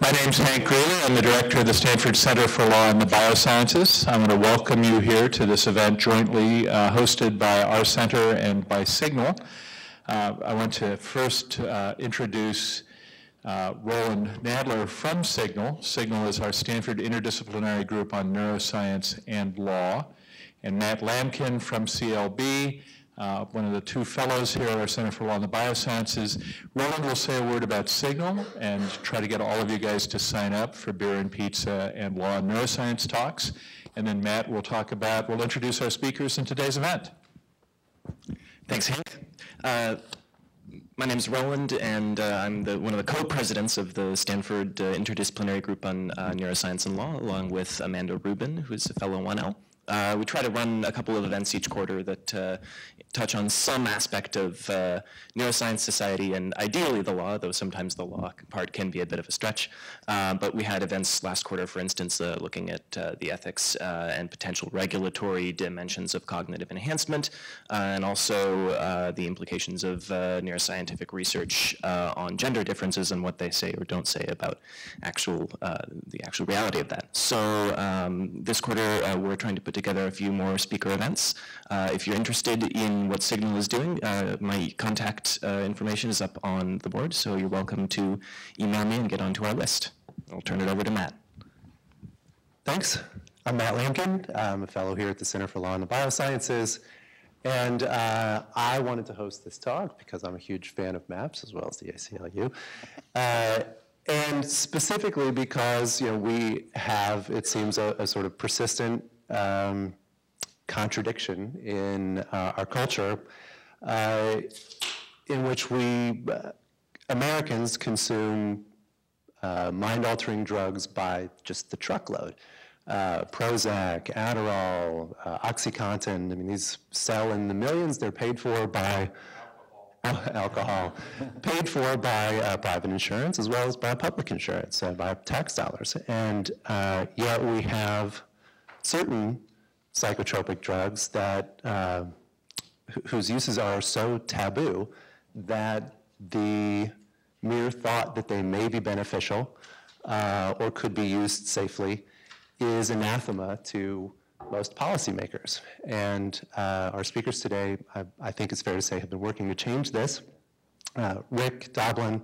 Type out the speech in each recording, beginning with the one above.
My name's Hank Greeley. I'm the director of the Stanford Center for Law and the Biosciences. I'm going to welcome you here to this event jointly hosted by our center and by Signal. I want to first introduce Roland Nadler from Signal. Signal is our Stanford interdisciplinary group on neuroscience and law. And Matt Lamkin from CLB, one of the two fellows here at our Center for Law and the Biosciences. Roland will say a word about Signal and try to get all of you guys to sign up for beer and pizza and law and neuroscience talks. And then Matt will we'll introduce our speakers in today's event. Thanks, Hank. My name is Roland, and I'm one of the co-presidents of the Stanford Interdisciplinary Group on Neuroscience and Law, along with Amanda Rubin, who's a fellow 1L. We try to run a couple of events each quarter that touch on some aspect of neuroscience, society, and ideally the law, though sometimes the law part can be a bit of a stretch. But we had events last quarter, for instance, looking at the ethics and potential regulatory dimensions of cognitive enhancement, and also the implications of neuroscientific research on gender differences and what they say or don't say about the actual reality of that. So this quarter, we're trying to put together a few more speaker events. If you're interested in what Signal is doing, my contact information is up on the board, so you're welcome to email me and get onto our list. I'll turn it over to Matt. Thanks. I'm Matt Lamkin. I'm a fellow here at the Center for Law and the Biosciences, and I wanted to host this talk because I'm a huge fan of MAPS as well as the ACLU. And specifically because we have, it seems, a sort of persistent contradiction in our culture in which we, Americans, consume mind-altering drugs by just the truckload. Prozac, Adderall, OxyContin, I mean, these sell in the millions. They're paid for by alcohol, paid for by private insurance as well as by public insurance and by tax dollars. And yet we have certain psychotropic drugs that whose uses are so taboo that the mere thought that they may be beneficial or could be used safely is anathema to most policymakers. And our speakers today, I think it's fair to say, have been working to change this. Rick Doblin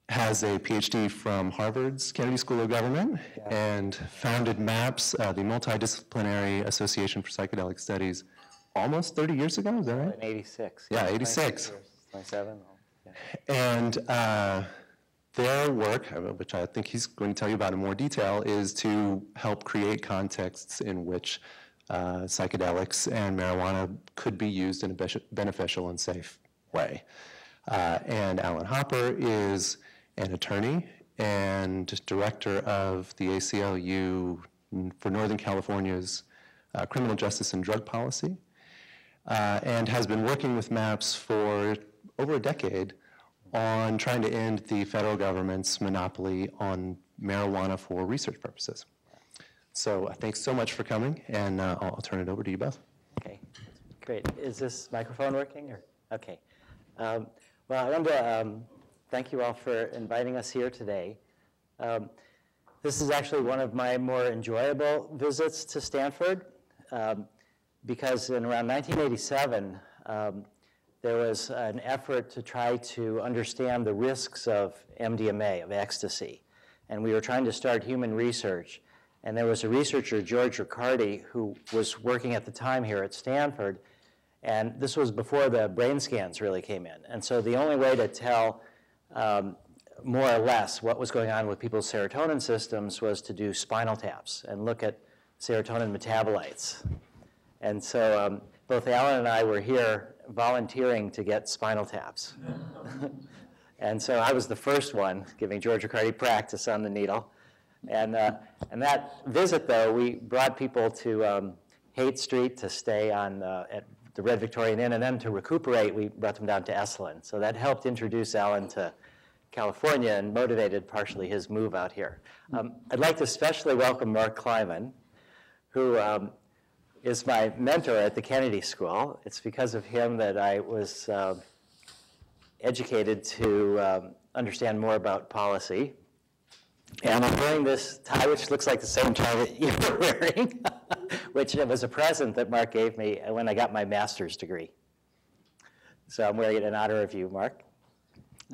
has a Ph.D. from Harvard's Kennedy School of Government and founded MAPS, the Multidisciplinary Association for Psychedelic Studies, almost 30 years ago, is that right? In 86. Yeah, 86. 27. Yeah. And their work, which I think he's going to tell you about in more detail, is to help create contexts in which psychedelics and marijuana could be used in a beneficial and safe way. And Alan Hopper is an attorney and director of the ACLU for Northern California's Criminal Justice and Drug Policy, and has been working with MAPS for over a decade on trying to end the federal government's monopoly on marijuana for research purposes. So thanks so much for coming, and I'll turn it over to you both. Okay, great. Is this microphone working? Or okay. Well, I want to thank you all for inviting us here today. This is actually one of my more enjoyable visits to Stanford because in around 1987, there was an effort to try to understand the risks of MDMA, of ecstasy. And we were trying to start human research. And there was a researcher, George Riccardi, who was working at the time here at Stanford. And this was before the brain scans really came in. And so the only way to tell more or less what was going on with people's serotonin systems was to do spinal taps and look at serotonin metabolites. And so both Alan and I were here volunteering to get spinal taps. And so I was the first one giving George Riccardi practice on the needle. And that visit, though, we brought people to Haight Street to stay on at the Red Victorian Inn, and then to recuperate, we brought them down to Esalen. So that helped introduce Alan to California and motivated partially his move out here. I'd like to especially welcome Mark Kleiman, who is my mentor at the Kennedy School. It's because of him that I was educated to understand more about policy. And I'm wearing this tie, which looks like the same tie that you were wearing, which was a present that Mark gave me when I got my master's degree. So I'm wearing it in honor of you, Mark.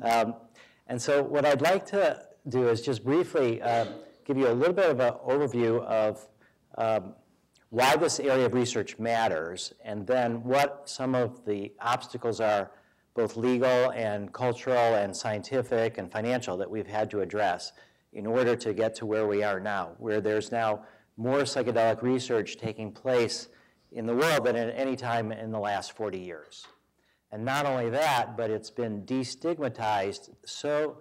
And so what I'd like to do is just briefly give you a little bit of an overview of why this area of research matters, and then what some of the obstacles are, both legal and cultural and scientific and financial, that we've had to address in order to get to where we are now, where there's now more psychedelic research taking place in the world than at any time in the last 40 years. And not only that, but it's been destigmatized so,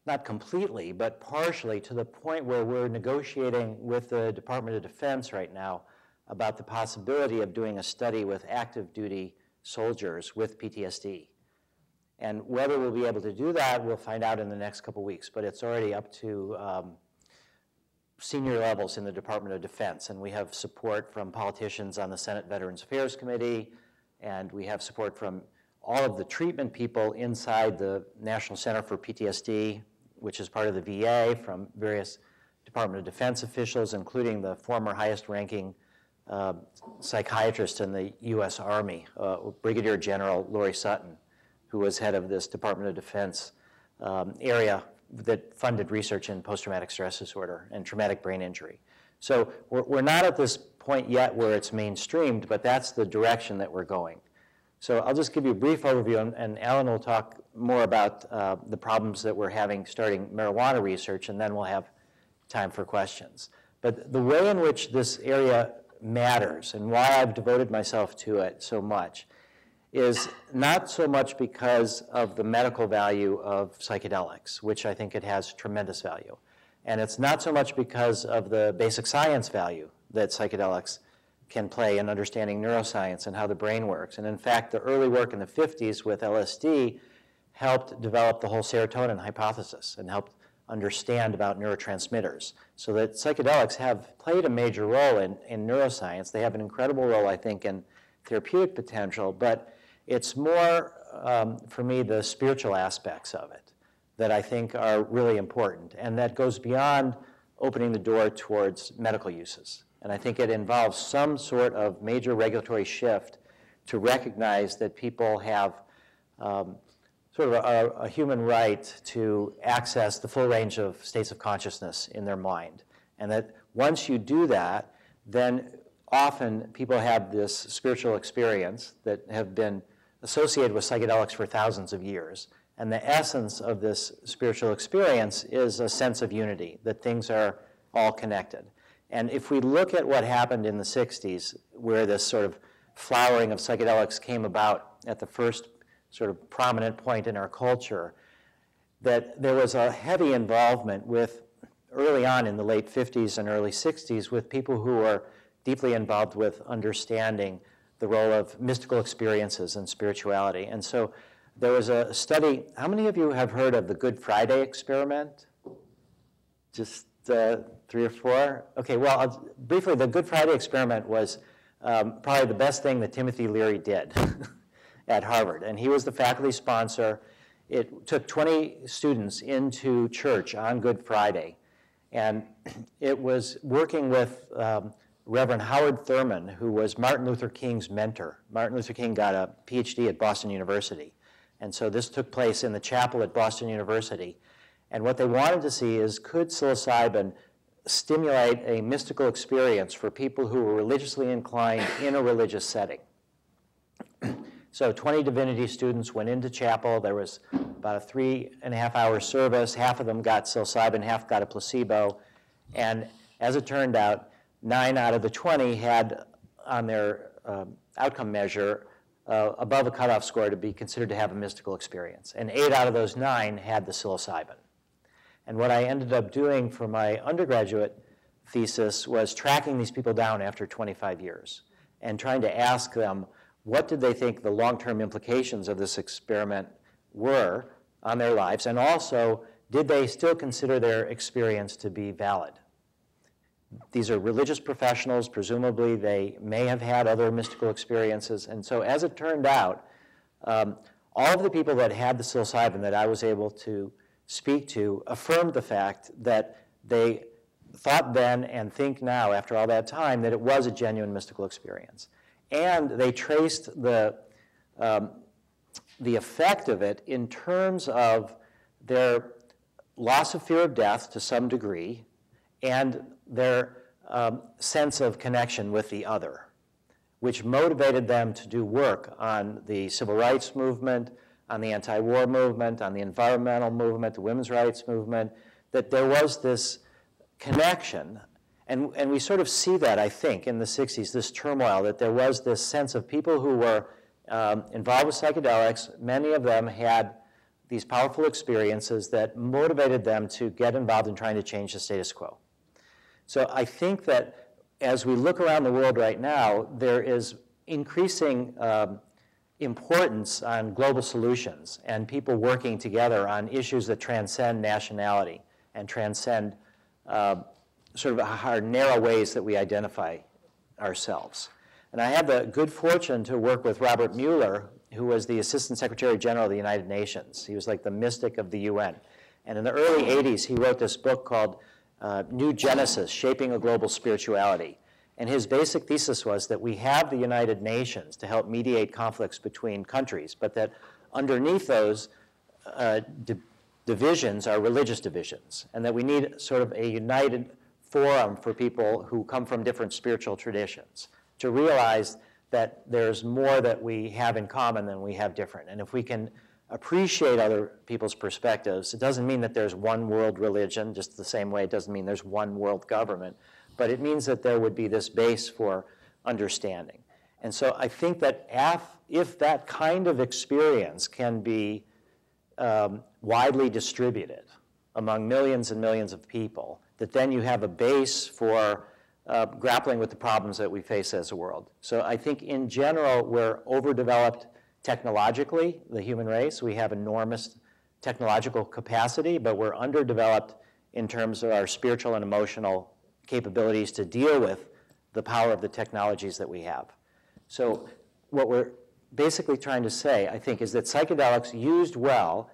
not completely, but partially, to the point where we're negotiating with the Department of Defense right now about the possibility of doing a study with active duty soldiers with PTSD. And whether we'll be able to do that, we'll find out in the next couple weeks, but it's already up to senior levels in the Department of Defense, and we have support from politicians on the Senate Veterans Affairs Committee, and we have support from all of the treatment people inside the National Center for PTSD, which is part of the VA, from various Department of Defense officials, including the former highest-ranking psychiatrist in the U.S. Army, Brigadier General Lori Sutton, who was head of this Department of Defense area that funded research in post-traumatic stress disorder and traumatic brain injury. So we're not at this point yet where it's mainstreamed, but that's the direction that we're going. So I'll just give you a brief overview, and Alan will talk more about the problems that we're having starting marijuana research, and then we'll have time for questions. But the way in which this area matters and why I've devoted myself to it so much is not so much because of the medical value of psychedelics, which I think it has tremendous value. And it's not so much because of the basic science value that psychedelics can play in understanding neuroscience and how the brain works. And in fact, the early work in the 50s with LSD helped develop the whole serotonin hypothesis and helped understand about neurotransmitters. So that psychedelics have played a major role in neuroscience. They have an incredible role, I think, in therapeutic potential, but it's more, for me, the spiritual aspects of it that I think are really important, and that goes beyond opening the door towards medical uses. And I think it involves some sort of major regulatory shift to recognize that people have sort of a human right to access the full range of states of consciousness in their mind. And that once you do that, then often people have this spiritual experience that have been associated with psychedelics for thousands of years. And the essence of this spiritual experience is a sense of unity, that things are all connected. And if we look at what happened in the 60s, where this sort of flowering of psychedelics came about at the first sort of prominent point in our culture, that there was a heavy involvement with, early on in the late 50s and early 60s, with people who were deeply involved with understanding the role of mystical experiences and spirituality. And so there was a study. How many of you have heard of the Good Friday experiment? Just 3 or 4? Okay, well, briefly, the Good Friday experiment was probably the best thing that Timothy Leary did at Harvard. And he was the faculty sponsor. It took 20 students into church on Good Friday. And it was working with Reverend Howard Thurman, who was Martin Luther King's mentor. Martin Luther King got a Ph.D. at Boston University. And so this took place in the chapel at Boston University. And what they wanted to see is, could psilocybin stimulate a mystical experience for people who were religiously inclined in a religious setting? So 20 divinity students went into chapel. There was about a 3.5-hour service. Half of them got psilocybin, half got a placebo. And as it turned out, 9 out of the 20 had on their outcome measure above a cutoff score to be considered to have a mystical experience. And 8 out of those 9 had the psilocybin. And what I ended up doing for my undergraduate thesis was tracking these people down after 25 years and trying to ask them, what did they think the long-term implications of this experiment were on their lives, and also, did they still consider their experience to be valid? These are religious professionals. Presumably, they may have had other mystical experiences. And so as it turned out, All of the people that had the psilocybin that I was able to speak to affirmed the fact that they thought then and think now, after all that time, that it was a genuine mystical experience. And they traced the effect of it in terms of their loss of fear of death to some degree and their sense of connection with the other, which motivated them to do work on the civil rights movement, on the anti-war movement, on the environmental movement, the women's rights movement, that there was this connection. And we sort of see that, I think, in the 60s, this turmoil, that there was this sense of people who were involved with psychedelics. Many of them had these powerful experiences that motivated them to get involved in trying to change the status quo. So I think that as we look around the world right now, there is increasing importance on global solutions and people working together on issues that transcend nationality and transcend sort of our narrow ways that we identify ourselves. And I had the good fortune to work with Robert Mueller, who was the Assistant Secretary General of the United Nations. He was like the mystic of the UN. And in the early 80s, he wrote this book called New Genesis, Shaping a Global Spirituality. And his basic thesis was that we have the United Nations to help mediate conflicts between countries, but that underneath those divisions are religious divisions, and that we need sort of a united forum for people who come from different spiritual traditions to realize that there's more that we have in common than we have different. And if we can appreciate other people's perspectives, it doesn't mean that there's one world religion, just the same way it doesn't mean there's one world government, but it means that there would be this base for understanding. And so I think that if that kind of experience can be widely distributed among millions and millions of people, that then you have a base for grappling with the problems that we face as a world. So I think in general, we're overdeveloped technologically, the human race. We have enormous technological capacity, but we're underdeveloped in terms of our spiritual and emotional capabilities to deal with the power of the technologies that we have. So what we're basically trying to say, I think, is that psychedelics used well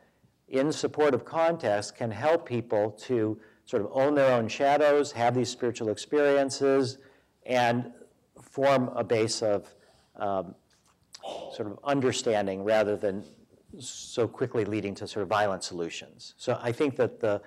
in supportive context can help people to sort of own their own shadows, have these spiritual experiences, and form a base of sort of understanding rather than so quickly leading to sort of violent solutions. So I think that the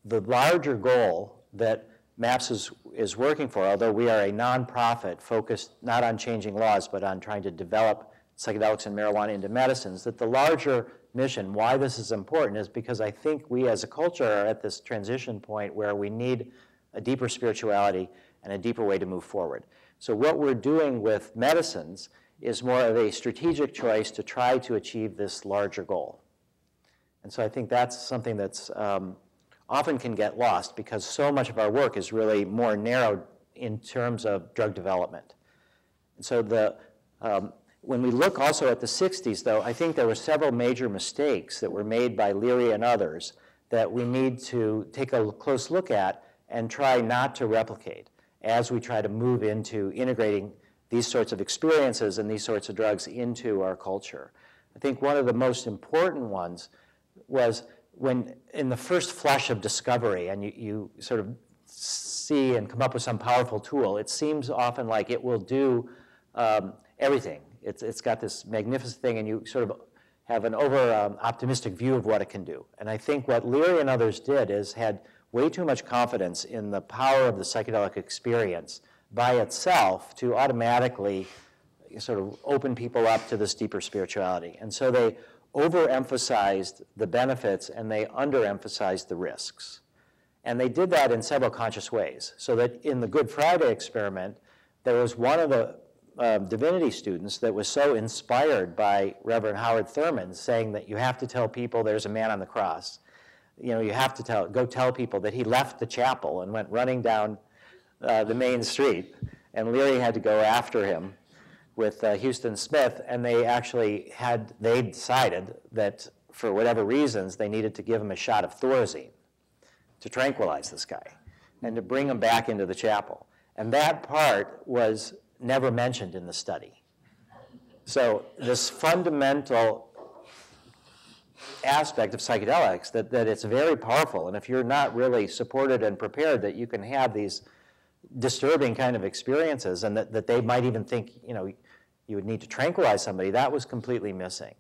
larger goal that MAPS is working for, although we are a nonprofit focused not on changing laws, but on trying to develop psychedelics and marijuana into medicines, that the larger mission, why this is important, is because I think we as a culture are at this transition point where we need a deeper spirituality and a deeper way to move forward. So what we're doing with medicines is more of a strategic choice to try to achieve this larger goal. And so I think that's something that's often can get lost because so much of our work is really more narrowed in terms of drug development. And so when we look also at the 60s, though, I think there were several major mistakes that were made by Leary and others that we need to take a close look at and try not to replicate as we try to move into integrating these sorts of experiences and these sorts of drugs into our culture. I think one of the most important ones was when in the first flush of discovery and you sort of see and come up with some powerful tool, it seems often like it will do everything. It's got this magnificent thing and you sort of have an over-optimistic view of what it can do. And I think what Leary and others did is had way too much confidence in the power of the psychedelic experience by itself to automatically sort of open people up to this deeper spirituality. And so they overemphasized the benefits and they underemphasized the risks. And they did that in several conscious ways. So that in the Good Friday experiment, there was one of the divinity students that was so inspired by Reverend Howard Thurman saying that you have to tell people there's a man on the cross. You know, you have to go tell people that he left the chapel and went running down the main street. And Leary had to go after him with Houston Smith, and they decided that for whatever reasons, they needed to give him a shot of Thorazine to tranquilize this guy and to bring him back into the chapel. And that part was never mentioned in the study. So this fundamental aspect of psychedelics, that it's very powerful, and if you're not really supported and prepared that you can have these disturbing kind of experiences, and that they might even think, you would need to tranquilize somebody, that was completely missing.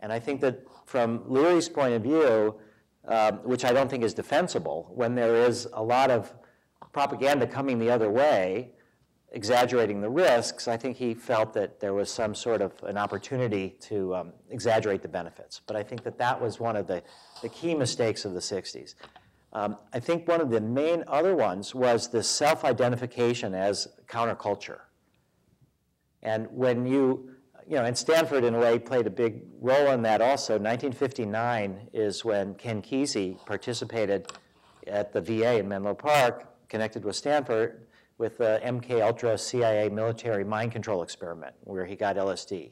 And I think that from Lurie's point of view, which I don't think is defensible, when there is a lot of propaganda coming the other way, exaggerating the risks, I think he felt that there was some sort of an opportunity to exaggerate the benefits. But I think that was one of the key mistakes of the 60s. I think one of the main other ones was this self-identification as counterculture. And when and Stanford in a way played a big role in that also. 1959 is when Ken Kesey participated at the VA in Menlo Park, connected with Stanford, with the MK Ultra CIA military mind control experiment, where he got LSD.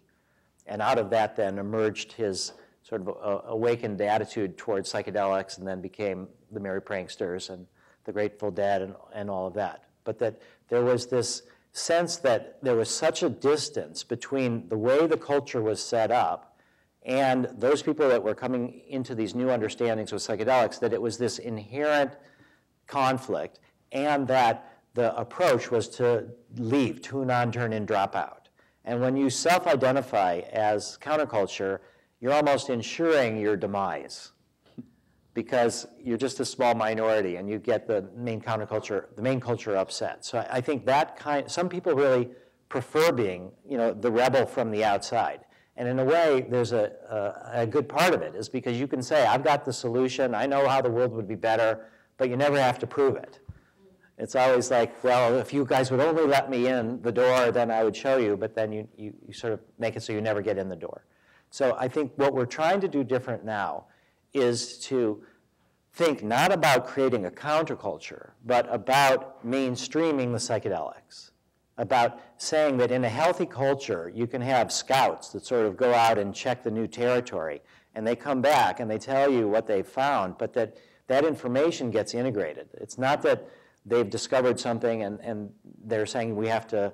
And out of that then emerged his sort of awakened attitude towards psychedelics, and then became the Merry Pranksters and the Grateful Dead and all of that. But that there was this sense that there was such a distance between the way the culture was set up and those people that were coming into these new understandings with psychedelics, that it was this inherent conflict, and that the approach was to leave, tune on, turn in, drop out. And when you self-identify as counterculture, you're almost ensuring your demise, because you're just a small minority and you get the main culture upset. So I think some people really prefer being, the rebel from the outside. And in a way, there's a good part of it, is because you can say, I've got the solution, I know how the world would be better, but you never have to prove it. It's always like, well, if you guys would only let me in the door, then I would show you, but then you sort of make it so you never get in the door. So I think what we're trying to do different now is to think not about creating a counterculture, but about mainstreaming the psychedelics, about saying that in a healthy culture, you can have scouts that sort of go out and check the new territory, and they come back and they tell you what they've found, but that information gets integrated. It's not that they've discovered something and they're saying we have to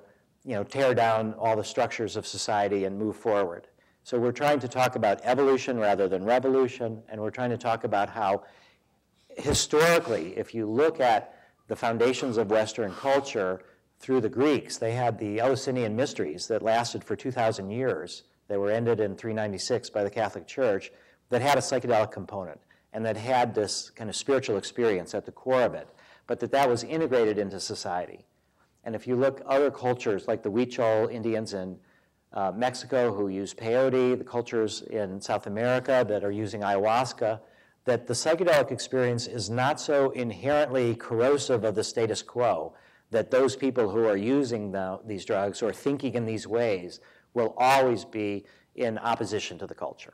tear down all the structures of society and move forward. So we're trying to talk about evolution rather than revolution, and we're trying to talk about how historically, if you look at the foundations of Western culture through the Greeks, they had the Eleusinian mysteries that lasted for 2,000 years. They were ended in 396 by the Catholic Church, that had a psychedelic component and that had this kind of spiritual experience at the core of it, but that was integrated into society. And if you look other cultures like the Huichol Indians in Mexico who use peyote, the cultures in South America that are using ayahuasca, that the psychedelic experience is not so inherently corrosive of the status quo, that those people who are using these drugs or thinking in these ways will always be in opposition to the culture.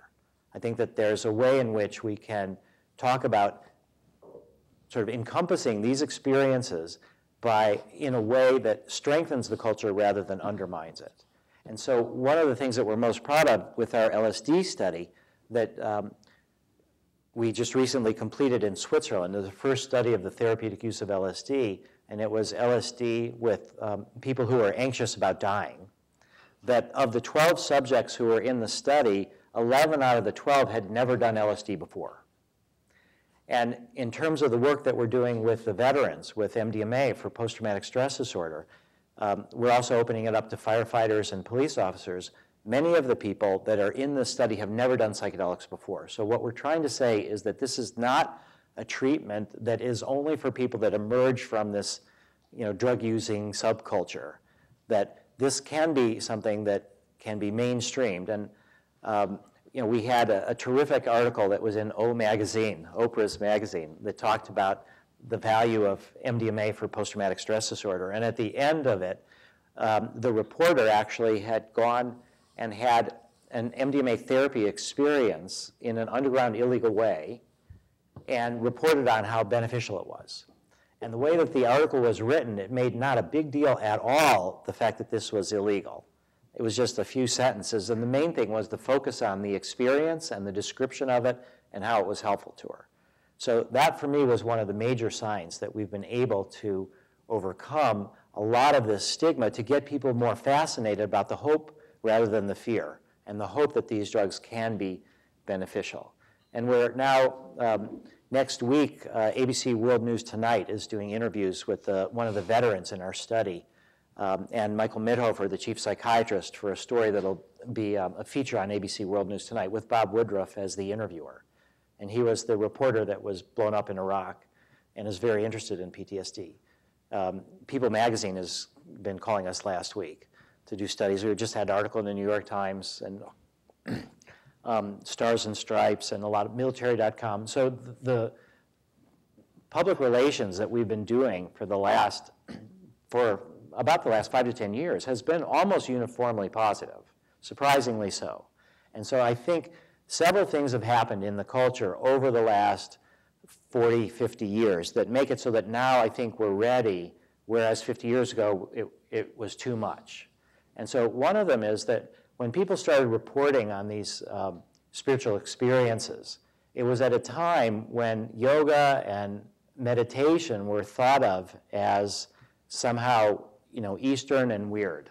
I think that there's a way in which we can talk about sort of encompassing these experiences in a way that strengthens the culture rather than undermines it. And so one of the things that we're most proud of with our LSD study that we just recently completed in Switzerland, is the first study of the therapeutic use of LSD, and it was LSD with people who are anxious about dying. That of the 12 subjects who were in the study, 11 out of the 12 had never done LSD before. And in terms of the work that we're doing with the veterans, with MDMA for post-traumatic stress disorder, we're also opening it up to firefighters and police officers. Many of the people that are in this study have never done psychedelics before. So what we're trying to say is that this is not a treatment that is only for people that emerge from this drug-using subculture, that this can be something that can be mainstreamed. And we had a terrific article that was in Oprah's magazine, that talked about the value of MDMA for post-traumatic stress disorder. And at the end of it, the reporter actually had gone and had an MDMA therapy experience in an underground illegal way and reported on how beneficial it was. And the way that the article was written, it made not a big deal at all the fact that this was illegal. It was just a few sentences, and the main thing was the focus on the experience and the description of it and how it was helpful to her. So that, for me, was one of the major signs that we've been able to overcome a lot of this stigma, to get people more fascinated about the hope rather than the fear, and the hope that these drugs can be beneficial. And we're now, next week, ABC World News Tonight is doing interviews with one of the veterans in our study, and Michael Mithoefer, the chief psychiatrist, for a story that'll be a feature on ABC World News Tonight with Bob Woodruff as the interviewer. And he was the reporter that was blown up in Iraq and is very interested in PTSD. People magazine has been calling us last week to do studies. We just had an article in the New York Times and Stars and Stripes and a lot of military.com. So the public relations that we've been doing for about the last 5 to 10 years has been almost uniformly positive, surprisingly so. And so I think several things have happened in the culture over the last 40, 50 years that make it so that now I think we're ready, whereas 50 years ago it was too much. And so one of them is that when people started reporting on these spiritual experiences, it was at a time when yoga and meditation were thought of as somehow, Eastern and weird.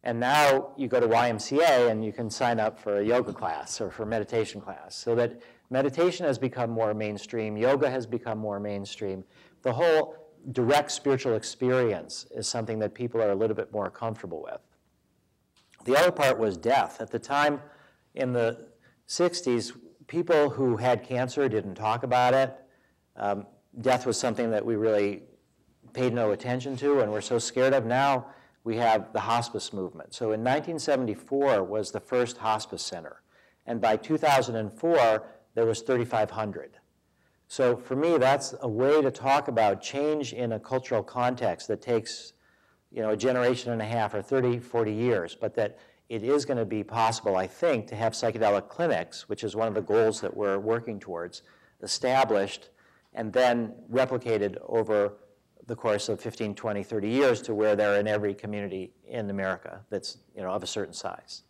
And now you go to YMCA and you can sign up for a yoga class or for a meditation class. So that meditation has become more mainstream, yoga has become more mainstream. The whole direct spiritual experience is something that people are a little bit more comfortable with. The other part was death. At the time in the 60s, people who had cancer didn't talk about it. Death was something that we really paid no attention to and we're so scared of. Now we have the hospice movement. So in 1974 was the first hospice center. And by 2004, there was 3,500. So for me, that's a way to talk about change in a cultural context that takes a generation and a half or 30, 40 years, but that it is going to be possible, I think, to have psychedelic clinics, which is one of the goals that we're working towards, established and then replicated over the course of 15, 20, 30 years to where they're in every community in America that's of a certain size.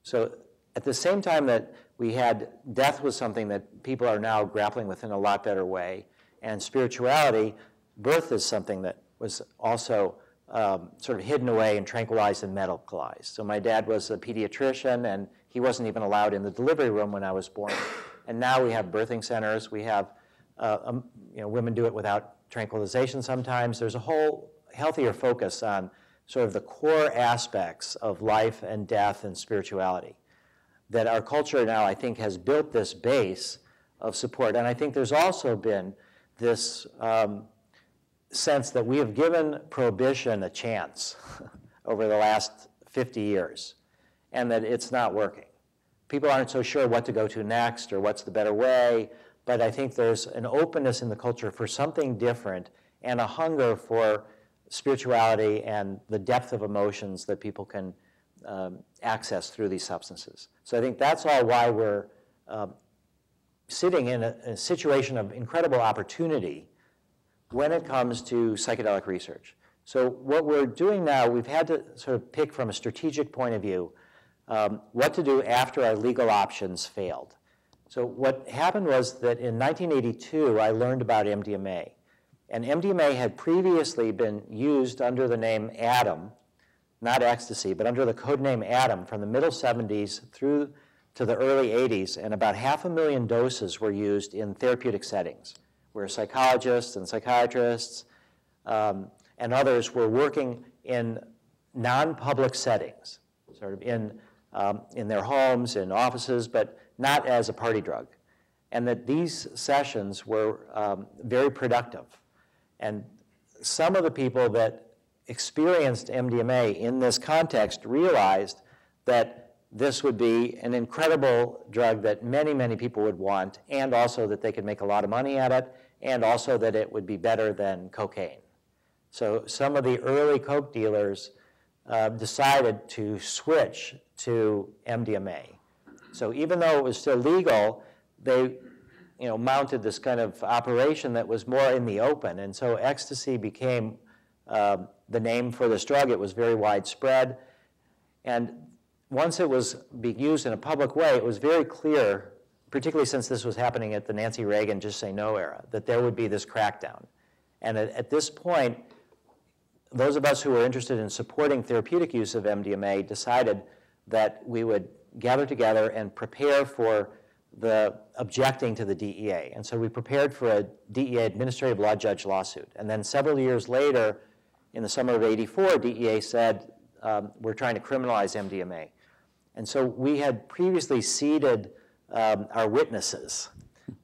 So at the same time that we had death was something that people are now grappling with in a lot better way, and spirituality, birth is something that was also sort of hidden away and tranquilized and medicalized. So my dad was a pediatrician, and he wasn't even allowed in the delivery room when I was born. And now we have birthing centers. We have, women do it without tranquilization sometimes. There's a whole healthier focus on sort of the core aspects of life and death and spirituality that our culture now, I think, has built this base of support. And I think there's also been this sense that we have given prohibition a chance over the last 50 years, and that it's not working. People aren't so sure what to go to next or what's the better way, but I think there's an openness in the culture for something different and a hunger for spirituality and the depth of emotions that people can access through these substances. So I think that's all why we're sitting in a situation of incredible opportunity when it comes to psychedelic research. So what we're doing now, we've had to sort of pick from a strategic point of view what to do after our legal options failed. So what happened was that in 1982, I learned about MDMA. And MDMA had previously been used under the name Adam, not ecstasy, but under the code name Adam from the middle 70s through to the early 80s, and about 500,000 doses were used in therapeutic settings, where psychologists and psychiatrists and others were working in non-public settings, sort of in their homes, in offices, but not as a party drug. And that these sessions were very productive. And some of the people that experienced MDMA in this context realized that this would be an incredible drug that many, many people would want, and also that they could make a lot of money at it, and also that it would be better than cocaine. So some of the early coke dealers decided to switch to MDMA. So even though it was still legal, they mounted this kind of operation that was more in the open. And so ecstasy became the name for this drug. It was very widespread. And once it was being used in a public way, it was very clear, particularly since this was happening at the Nancy Reagan Just Say No era, that there would be this crackdown. And at this point, those of us who were interested in supporting therapeutic use of MDMA decided that we would gather together and prepare for the objecting to the DEA. And so we prepared for a DEA administrative law judge lawsuit. And then several years later, in the summer of '84, DEA said, we're trying to criminalize MDMA. And so we had previously seeded our witnesses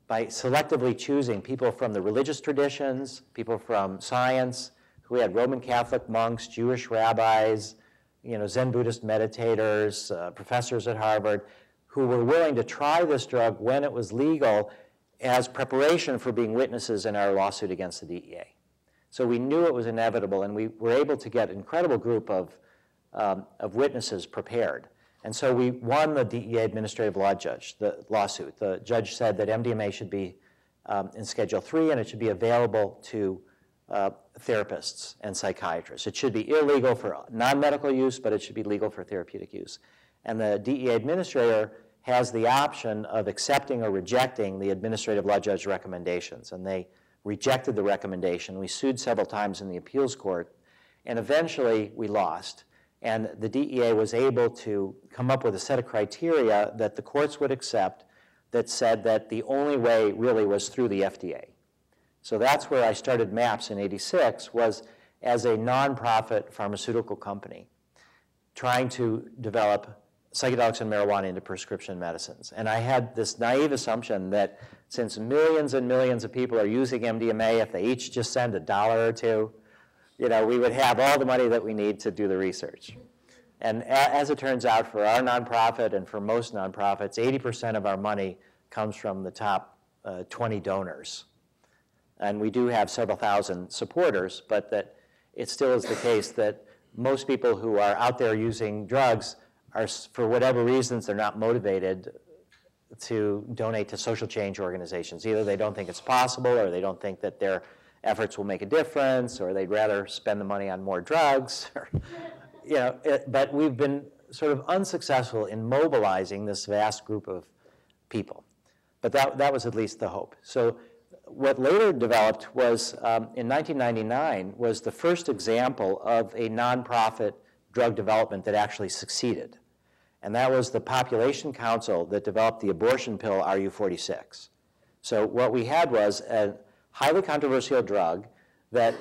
by selectively choosing people from the religious traditions, people from science, who had Roman Catholic monks, Jewish rabbis, Zen Buddhist meditators, professors at Harvard, who were willing to try this drug when it was legal as preparation for being witnesses in our lawsuit against the DEA. So we knew it was inevitable, and we were able to get an incredible group of witnesses prepared. And so we won the DEA administrative law judge, the lawsuit. The judge said that MDMA should be in Schedule 3, and it should be available to therapists and psychiatrists. It should be illegal for non-medical use, but it should be legal for therapeutic use. And the DEA administrator has the option of accepting or rejecting the administrative law judge recommendations. And they rejected the recommendation. We sued several times in the appeals court, and eventually we lost. And the DEA was able to come up with a set of criteria that the courts would accept that said that the only way really was through the FDA. So that's where I started MAPS in '86, was as a nonprofit pharmaceutical company trying to develop psychedelics and marijuana into prescription medicines. And I had this naive assumption that since millions and millions of people are using MDMA, if they each just send $1 or $2, we would have all the money that we need to do the research. And as it turns out, for our nonprofit and for most nonprofits, 80% of our money comes from the top 20 donors. And we do have several thousand supporters, but that it still is the case that most people who are out there using drugs are, for whatever reasons, they're not motivated to donate to social change organizations. Either they don't think it's possible, or they don't think that their efforts will make a difference, or they'd rather spend the money on more drugs. But we've been sort of unsuccessful in mobilizing this vast group of people. But that was at least the hope. So what later developed was, in 1999, was the first example of a nonprofit drug development that actually succeeded. And that was the Population Council that developed the abortion pill RU46. So what we had was a highly controversial drug that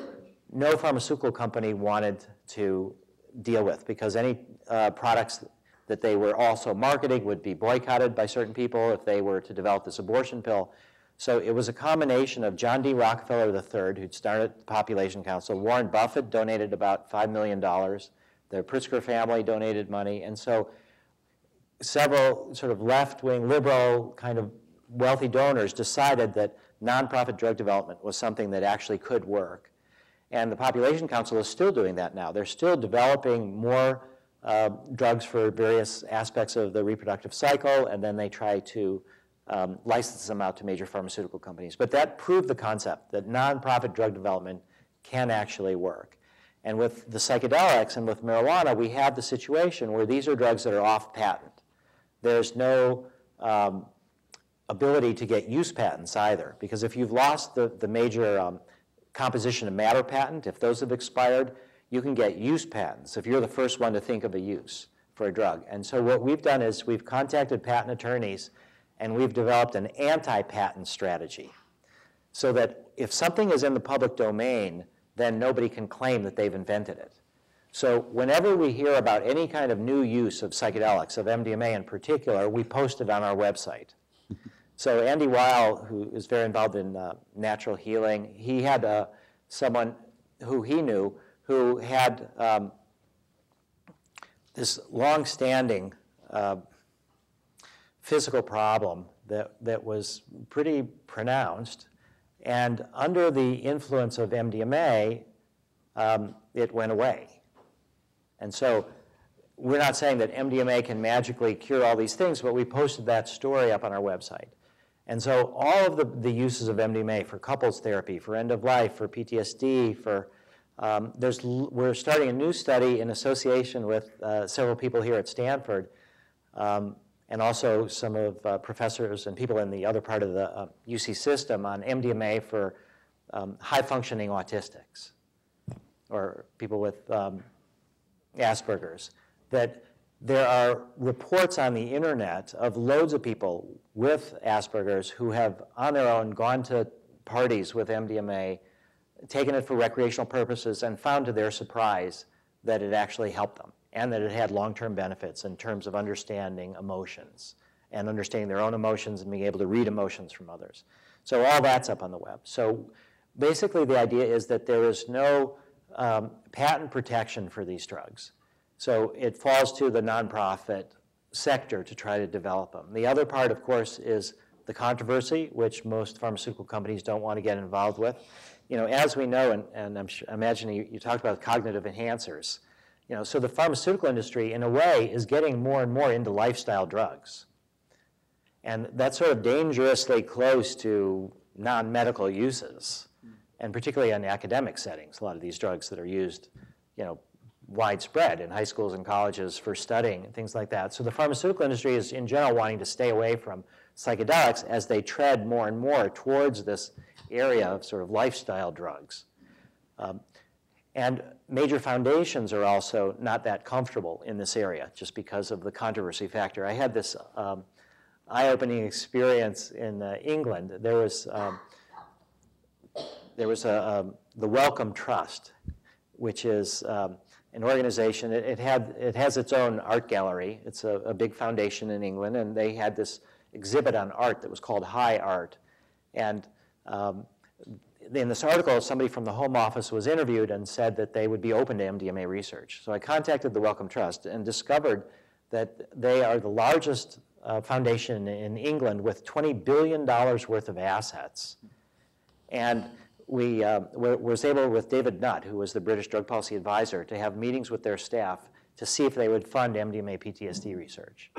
no pharmaceutical company wanted to deal with, because any products that they were also marketing would be boycotted by certain people if they were to develop this abortion pill. So it was a combination of John D. Rockefeller III, who'd started the Population Council. Warren Buffett donated about $5 million. The Pritzker family donated money. And so several sort of left-wing, liberal, kind of wealthy donors decided that nonprofit drug development was something that actually could work. And the Population Council is still doing that now. They're still developing more drugs for various aspects of the reproductive cycle, and then they try to license them out to major pharmaceutical companies. But that proved the concept that nonprofit drug development can actually work. And with the psychedelics and with marijuana, we have the situation where these are drugs that are off patent. There's no ability to get use patents either, because if you've lost the major composition of matter patent, if those have expired, you can get use patents if you're the first one to think of a use for a drug. And so what we've done is we've contacted patent attorneys, and we've developed an anti-patent strategy so that if something is in the public domain, then nobody can claim that they've invented it. So whenever we hear about any kind of new use of psychedelics, of MDMA in particular, we post it on our website. So Andy Weil, who is very involved in natural healing, he had someone who he knew who had this long-standing physical problem that was pretty pronounced. And under the influence of MDMA, it went away. And so we're not saying that MDMA can magically cure all these things, but we posted that story up on our website. And so all of the uses of MDMA for couples therapy, for end of life, for PTSD, we're starting a new study in association with several people here at Stanford, and also some of professors and people in the other part of the UC system on MDMA for high-functioning autistics. or people with Asperger's, that there are reports on the internet of loads of people with Asperger's who have, on their own, gone to parties with MDMA, taken it for recreational purposes, and found to their surprise that it actually helped them and that it had long-term benefits in terms of understanding emotions and understanding their own emotions and being able to read emotions from others. So all that's up on the web. So basically the idea is that there is no patent protection for these drugs. So it falls to the nonprofit sector to try to develop them. The other part, of course, is the controversy, which most pharmaceutical companies don't want to get involved with. You know, as we know, and I'm imagining you talked about cognitive enhancers. You know, so the pharmaceutical industry, in a way, is getting more and more into lifestyle drugs. And that's sort of dangerously close to non-medical uses, and particularly in academic settings, a lot of these drugs that are used, you know, widespread in high schools and colleges for studying and things like that. So the pharmaceutical industry is, in general, wanting to stay away from psychedelics as they tread more and more towards this area of sort of lifestyle drugs. And major foundations are also not that comfortable in this area just because of the controversy factor. I had this eye-opening experience in England. There was the Wellcome Trust, which is an organization. It has its own art gallery. It's a big foundation in England, and they had this exhibit on art that was called High Art. And in this article, somebody from the Home Office was interviewed and said that they would be open to MDMA research. So I contacted the Wellcome Trust and discovered that they are the largest foundation in England with $20 billion worth of assets. And we was able, with David Nutt, who was the British drug policy advisor, to have meetings with their staff to see if they would fund MDMA PTSD research.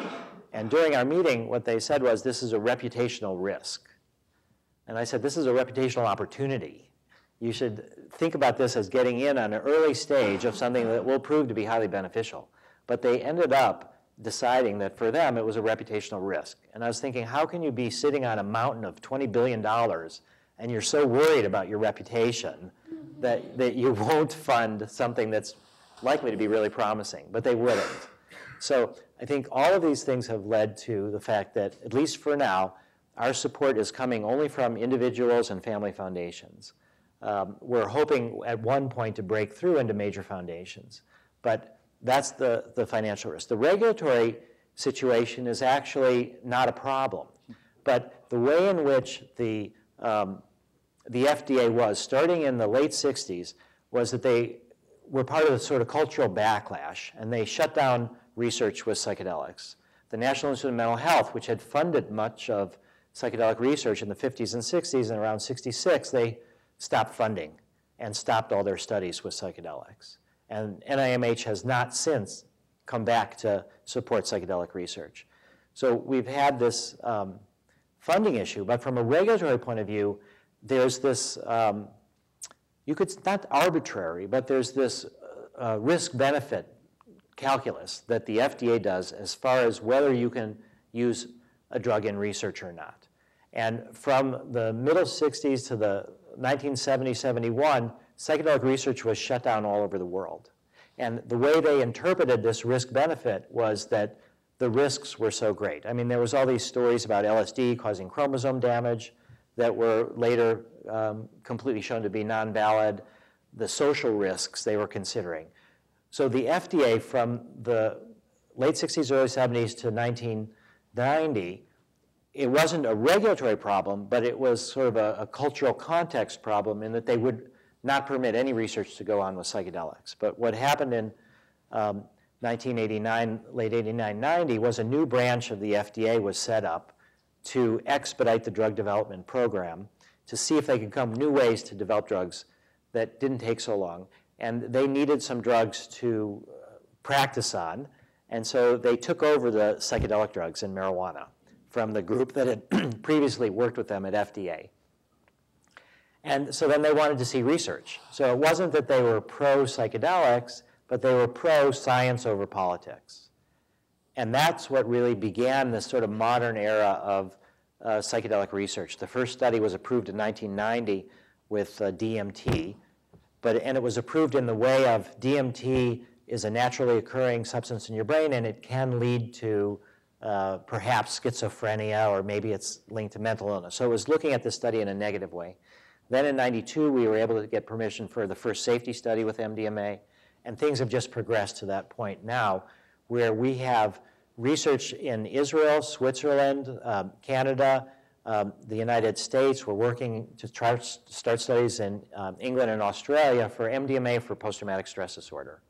And during our meeting, what they said was, this is a reputational risk. And I said, this is a reputational opportunity. You should think about this as getting in on an early stage of something that will prove to be highly beneficial. But they ended up deciding that for them, it was a reputational risk. And I was thinking, how can you be sitting on a mountain of $20 billion and you're so worried about your reputation that you won't fund something that's likely to be really promising, but they wouldn't. So I think all of these things have led to the fact that, at least for now, our support is coming only from individuals and family foundations. We're hoping at one point to break through into major foundations, but that's the financial risk. The regulatory situation is actually not a problem, but the way in which the FDA was, starting in the late 60s, was that they were part of the sort of cultural backlash, and they shut down research with psychedelics. The National Institute of Mental Health, which had funded much of psychedelic research in the 50s and 60s, and around 66, they stopped funding and stopped all their studies with psychedelics. And NIMH has not since come back to support psychedelic research. So we've had this funding issue, but from a regulatory point of view, there's this, not arbitrary, but there's this risk-benefit calculus that the FDA does as far as whether you can use a drug in research or not. And from the middle 60s to the 1970, 71, psychedelic research was shut down all over the world. And the way they interpreted this risk-benefit was that the risks were so great. I mean, there was all these stories about LSD causing chromosome damage that were later completely shown to be non-valid, the social risks they were considering. So the FDA from the late 60s, early 70s to 1990, it wasn't a regulatory problem, but it was sort of a cultural context problem in that they would not permit any research to go on with psychedelics. But what happened in 1989, late 89, 90, was a new branch of the FDA was set up to expedite the drug development program to see if they could come new ways to develop drugs that didn't take so long. And they needed some drugs to practice on, and so they took over the psychedelic drugs and marijuana from the group that had previously worked with them at FDA. And so then they wanted to see research. So it wasn't that they were pro-psychedelics, but they were pro-science over politics. And that's what really began this sort of modern era of psychedelic research. The first study was approved in 1990 with DMT, and it was approved in the way of DMT is a naturally occurring substance in your brain, and it can lead to perhaps schizophrenia, or maybe it's linked to mental illness. So it was looking at this study in a negative way. Then in '92, we were able to get permission for the first safety study with MDMA, and things have just progressed to that point now, where we have research in Israel, Switzerland, Canada, the United States. We're working to try to start studies in England and Australia for MDMA for post-traumatic stress disorder.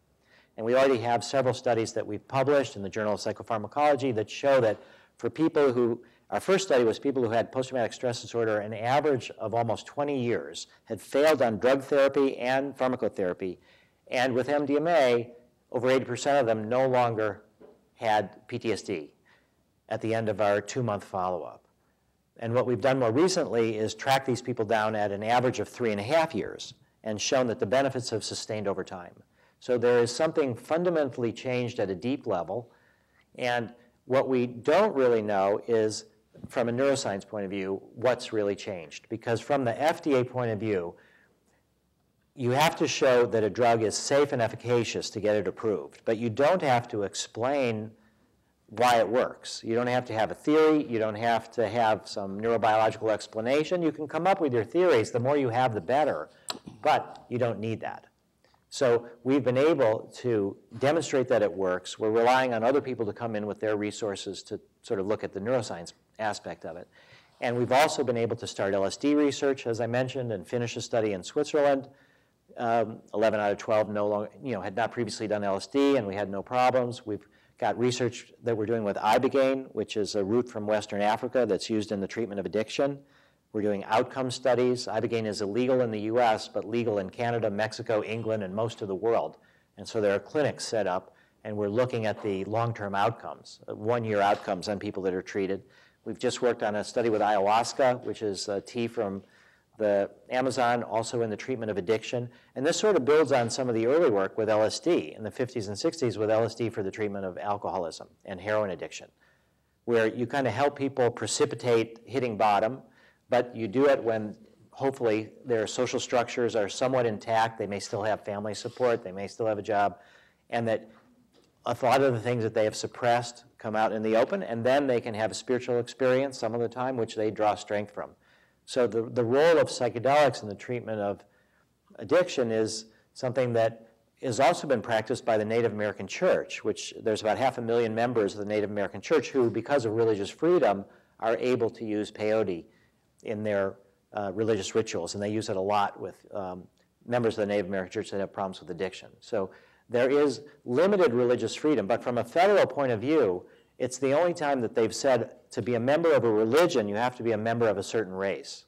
And we already have several studies that we've published in the Journal of Psychopharmacology that show that for people who, our first study was people who had post-traumatic stress disorder, an average of almost 20 years, had failed on drug therapy and pharmacotherapy. And with MDMA, over 80% of them no longer had PTSD at the end of our 2-month follow-up. And what we've done more recently is track these people down at an average of 3.5 years and shown that the benefits have sustained over time. So there is something fundamentally changed at a deep level. And what we don't really know is, from a neuroscience point of view, what's really changed. Because from the FDA point of view, you have to show that a drug is safe and efficacious to get it approved. But you don't have to explain why it works. You don't have to have a theory. You don't have to have some neurobiological explanation. You can come up with your theories. The more you have, the better. But you don't need that. So we've been able to demonstrate that it works. We're relying on other people to come in with their resources to sort of look at the neuroscience aspect of it. And we've also been able to start LSD research, as I mentioned, and finish a study in Switzerland. 11 out of 12 no longer, had not previously done LSD, and we had no problems. We've got research that we're doing with ibogaine, which is a root from Western Africa that's used in the treatment of addiction. We're doing outcome studies. Ibogaine is illegal in the US, but legal in Canada, Mexico, England, and most of the world. And so there are clinics set up, and we're looking at the long-term outcomes, 1-year outcomes on people that are treated. We've just worked on a study with ayahuasca, which is tea from the Amazon, also in the treatment of addiction. And this sort of builds on some of the early work with LSD in the 50s and 60s with LSD for the treatment of alcoholism and heroin addiction, where you kind of help people precipitate hitting bottom, but you do it when hopefully their social structures are somewhat intact. They may still have family support. They may still have a job. And that a lot of the things that they have suppressed come out in the open, and then they can have a spiritual experience some of the time, which they draw strength from. So the role of psychedelics in the treatment of addiction is something that has also been practiced by the Native American Church, which there's about 500,000 members of the Native American Church who, because of religious freedom, are able to use peyote in their religious rituals, and they use it a lot with members of the Native American Church that have problems with addiction. So there is limited religious freedom, but from a federal point of view, it's the only time that they've said to be a member of a religion, you have to be a member of a certain race.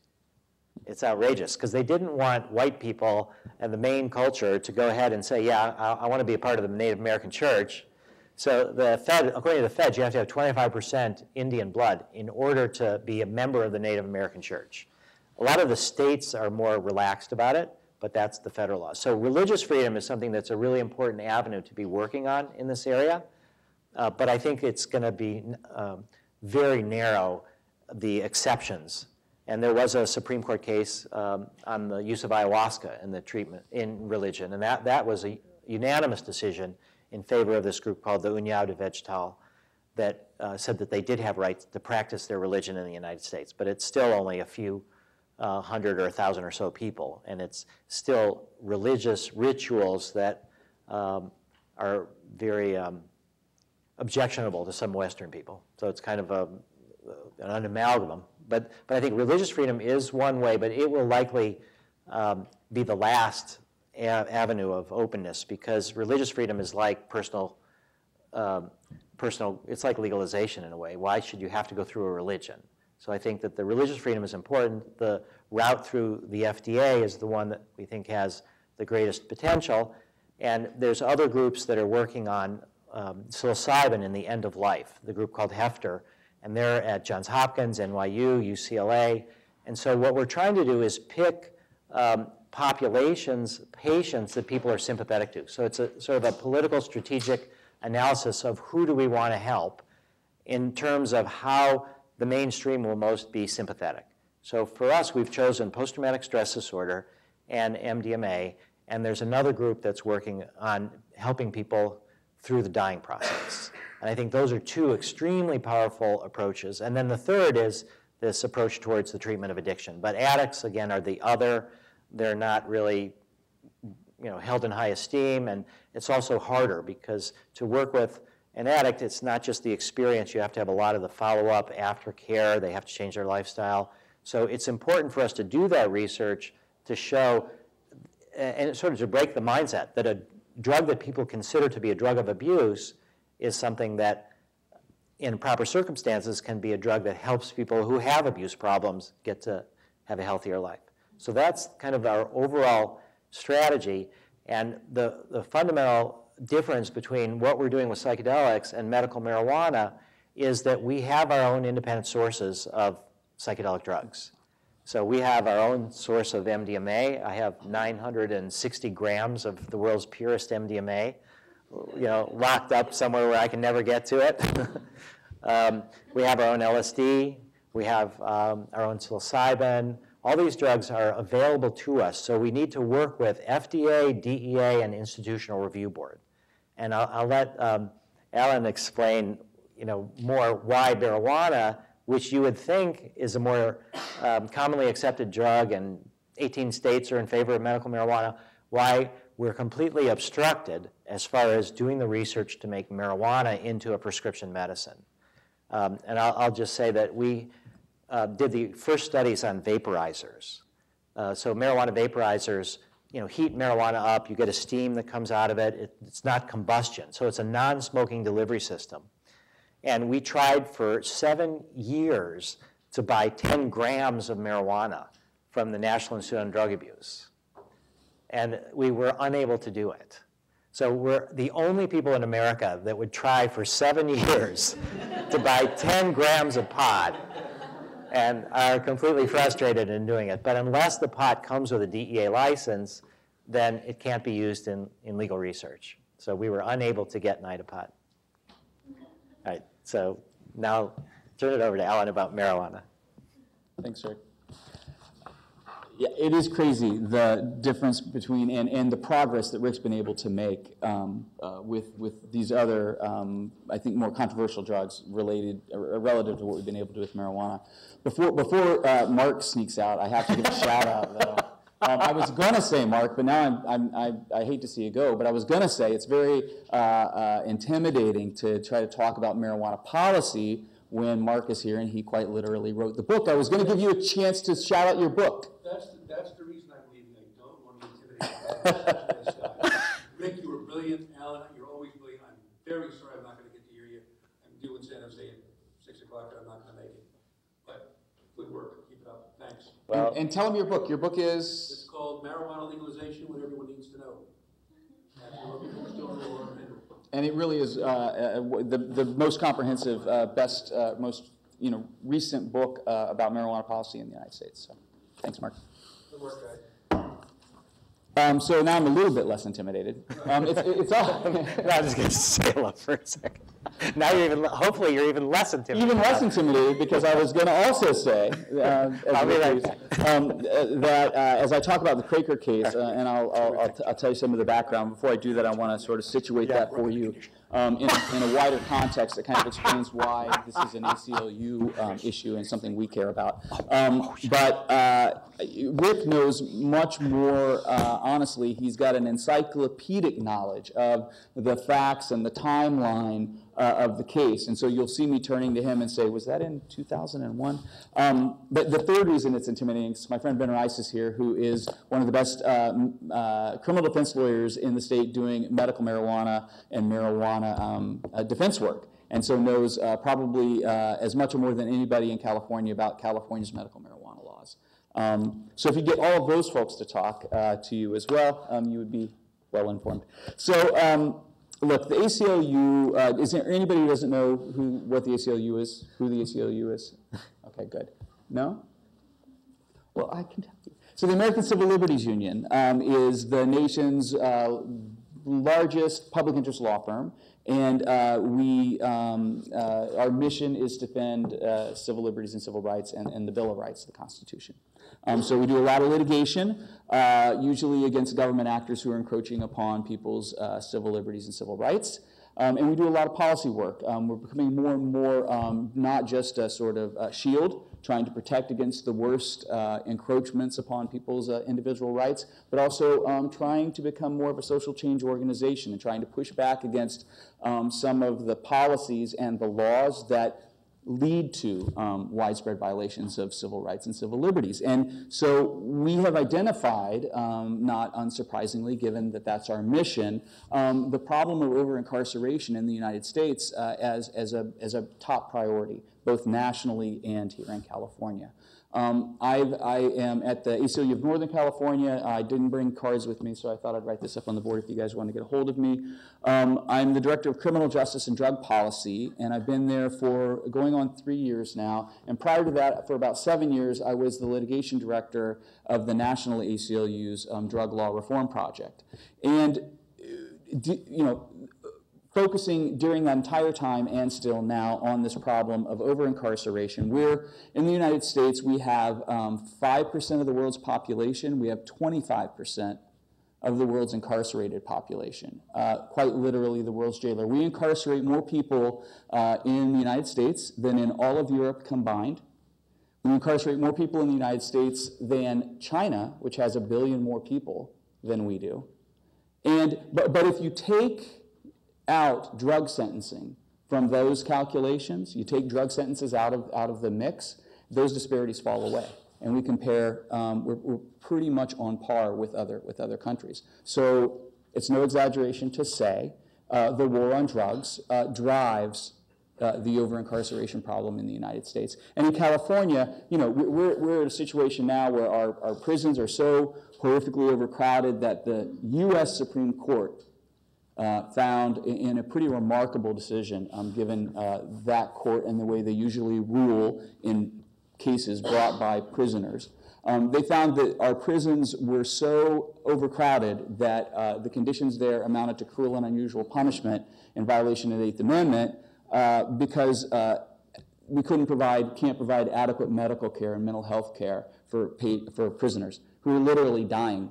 It's outrageous, because they didn't want white people and the main culture to go ahead and say, yeah, I want to be a part of the Native American Church. So according to the feds, you have to have 25% Indian blood in order to be a member of the Native American Church. A lot of the states are more relaxed about it, but that's the federal law. So religious freedom is something that's a really important avenue to be working on in this area, but I think it's going to be very narrow, the exceptions. And there was a Supreme Court case on the use of ayahuasca in the treatment in religion, and that was a unanimous decision in favor of this group called the União de Vegetal that said that they did have rights to practice their religion in the United States, but it's still only a few hundred or 1,000 or so people, and it's still religious rituals that are very objectionable to some Western people. So it's kind of an amalgam. But I think religious freedom is one way, but it will likely be the last avenue of openness, because religious freedom is like personal, it's like legalization in a way. Why should you have to go through a religion? So I think that the religious freedom is important. The route through the FDA is the one that we think has the greatest potential. And there's other groups that are working on psilocybin in the end of life, the group called Hefter, and they're at Johns Hopkins, NYU, UCLA. And so what we're trying to do is pick populations, patients that people are sympathetic to. So it's a sort of a political strategic analysis of who do we want to help in terms of how the mainstream will most be sympathetic. So for us, we've chosen post-traumatic stress disorder and MDMA, and there's another group that's working on helping people through the dying process. And I think those are two extremely powerful approaches. And then the third is this approach towards the treatment of addiction. But addicts, again, are the other. They're not really held in high esteem, and it's also harder because to work with an addict, it's not just the experience. You have to have a lot of the follow-up aftercare. They have to change their lifestyle. So it's important for us to do that research to show, and sort of to break the mindset that a drug that people consider to be a drug of abuse is something that, in proper circumstances, can be a drug that helps people who have abuse problems get to have a healthier life. So that's kind of our overall strategy. And the fundamental difference between what we're doing with psychedelics and medical marijuana is that we have our own independent sources of psychedelic drugs. So we have our own source of MDMA. I have 960 grams of the world's purest MDMA, locked up somewhere where I can never get to it. We have our own LSD. We have our own psilocybin. All these drugs are available to us, so we need to work with FDA, DEA, and Institutional Review Board. And I'll let Alan explain, more why marijuana, which you would think is a more commonly accepted drug, and 18 states are in favor of medical marijuana, why we're completely obstructed as far as doing the research to make marijuana into a prescription medicine. And I'll just say that we did the first studies on vaporizers. So marijuana vaporizers, heat marijuana up, you get a steam that comes out of it. It's not combustion, so it's a non-smoking delivery system. And we tried for 7 years to buy 10 grams of marijuana from the National Institute on Drug Abuse. And we were unable to do it. So we're the only people in America that would try for 7 years to buy 10 grams of pot and are completely frustrated in doing it. But unless the pot comes with a DEA license, then it can't be used in legal research. So we were unable to get NIDA pot. All right, so now turn it over to Alan about marijuana. Thanks, Rick. Yeah, it is crazy, the difference between, and the progress that Rick's been able to make with these other, I think, more controversial drugs relative to what we've been able to do with marijuana. Before Mark sneaks out, I have to give a shout out, though. I was going to say, Mark, but now I hate to see you go, but I was going to say it's very intimidating to try to talk about marijuana policy when Mark is here and he quite literally wrote the book. I was going to give you a chance to shout out your book. That's the reason I'm leaving. I don't want to intimidate you. Rick, you were brilliant. Alan, you're always brilliant. I'm very sorry I'm not going to get to hear you. I'm due in San Jose at 6 o'clock. I'm not going to make it. But good work. Keep it up. Thanks. Well, and tell them your book. Your book is? It's called Marijuana Legalization, What Everyone Needs to Know. And it really is the most comprehensive, best, most recent book about marijuana policy in the United States. So, thanks, Mark. Good work, guys. So now I'm a little bit less intimidated. It's all. No, I'm just going to sail up for a second. Now hopefully you're even less intimidated. Even less intimidated, because I was going to also say I'll be right back. That as I talk about the Craker case, and I'll tell you some of the background. Before I do that, I want to sort of situate that for you in a wider context that kind of explains why this is an ACLU issue and something we care about. But Rick knows much more, honestly. He's got an encyclopedic knowledge of the facts and the timeline of the case. And so you'll see me turning to him and say, was that in 2001? But the third reason it's intimidating is my friend Ben Rice is here, who is one of the best criminal defense lawyers in the state doing medical marijuana and marijuana defense work. And so knows probably as much or more than anybody in California about California's medical marijuana laws. So if you get all of those folks to talk to you as well, you would be well informed. So look, the ACLU, is there anybody who doesn't know what the ACLU is, who the ACLU is? Okay, good. No? Well, I can tell you. So the American Civil Liberties Union is the nation's largest public interest law firm, And our mission is to defend civil liberties and civil rights and the Bill of Rights, the Constitution. So we do a lot of litigation, usually against government actors who are encroaching upon people's civil liberties and civil rights. And we do a lot of policy work. We're becoming more and more not just a sort of shield, trying to protect against the worst encroachments upon people's individual rights, but also trying to become more of a social change organization and trying to push back against some of the policies and the laws that lead to widespread violations of civil rights and civil liberties. And so we have identified, not unsurprisingly, given that that's our mission, the problem of over-incarceration in the United States as a top priority, both nationally and here in California. I am at the ACLU of Northern California. I didn't bring cards with me, so I thought I'd write this up on the board if you guys want to get a hold of me. I'm the Director of Criminal Justice and Drug Policy, and I've been there for going on 3 years now. And prior to that, for about 7 years, I was the Litigation Director of the National ACLU's Drug Law Reform Project. And, focusing during that entire time and still now on this problem of over-incarceration. We're, in the United States, we have 5% of the world's population. We have 25% of the world's incarcerated population, quite literally the world's jailer. We incarcerate more people in the United States than in all of Europe combined. We incarcerate more people in the United States than China, which has 1 billion more people than we do. But if you take out drug sentencing from those calculations, you take drug sentences out of the mix, those disparities fall away. And we compare, we're pretty much on par with other countries. So it's no exaggeration to say the war on drugs drives the over-incarceration problem in the United States. And in California, we're in a situation now where our prisons are so horrifically overcrowded that the U.S. Supreme Court found in a pretty remarkable decision, given that court and the way they usually rule in cases brought by prisoners. They found that our prisons were so overcrowded that the conditions there amounted to cruel and unusual punishment in violation of the 8th Amendment because we can't provide adequate medical care and mental health care for prisoners who are literally dying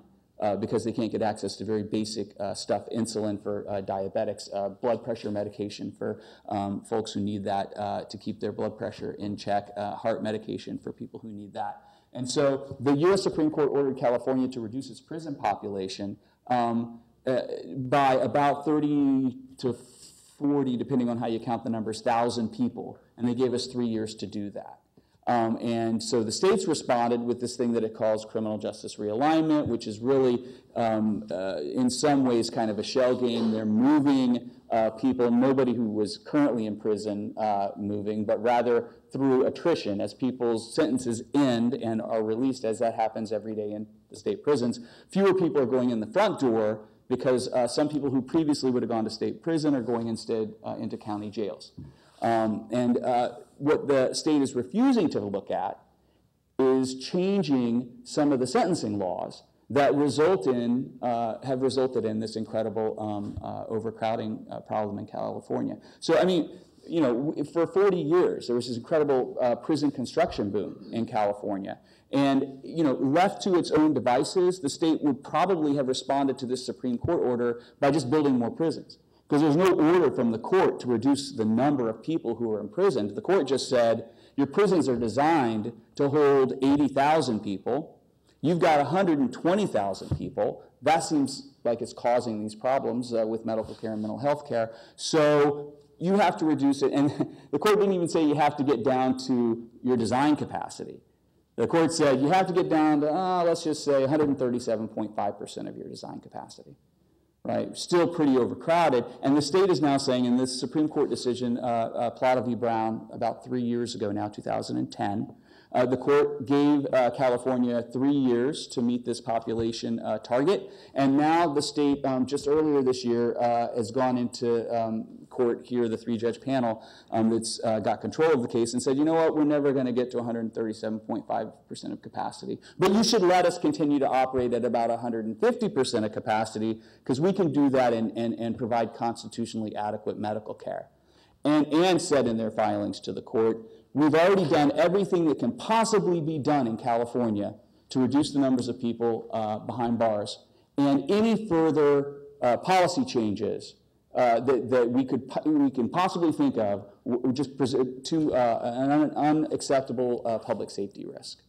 because they can't get access to very basic stuff, insulin for diabetics, blood pressure medication for folks who need that to keep their blood pressure in check, heart medication for people who need that. And so the U.S. Supreme Court ordered California to reduce its prison population by about 30 to 40, depending on how you count the numbers, 1,000 people, and they gave us 3 years to do that. And so the states responded with this thing that it calls criminal justice realignment, which is really, in some ways, kind of a shell game. They're moving people, nobody who was currently in prison moving, but rather through attrition as people's sentences end and are released, as that happens every day in the state prisons. Fewer people are going in the front door because some people who previously would have gone to state prison are going instead into county jails. What the state is refusing to look at is changing some of the sentencing laws that have resulted in this incredible overcrowding problem in California. So, I mean, for 40 years, there was this incredible prison construction boom in California. And, left to its own devices, the state would probably have responded to this Supreme Court order by just building more prisons. Because there's no order from the court to reduce the number of people who are imprisoned. The court just said, your prisons are designed to hold 80,000 people. You've got 120,000 people. That seems like it's causing these problems with medical care and mental health care. So you have to reduce it. And the court didn't even say you have to get down to your design capacity. The court said you have to get down to, let's just say, 137.5% of your design capacity. Right, still pretty overcrowded, and the state is now saying in this Supreme Court decision, Plata v. Brown, about 3 years ago now, 2010, the court gave California 3 years to meet this population target, and now the state, just earlier this year, has gone into court here, the 3-judge panel that's got control of the case, and said, you know what, we're never going to get to 137.5% of capacity, but you should let us continue to operate at about 150% of capacity, because we can do that and provide constitutionally adequate medical care. And said in their filings to the court, we've already done everything that can possibly be done in California to reduce the numbers of people behind bars, and any further policy changes that we can possibly think of would just present to an unacceptable public safety risk.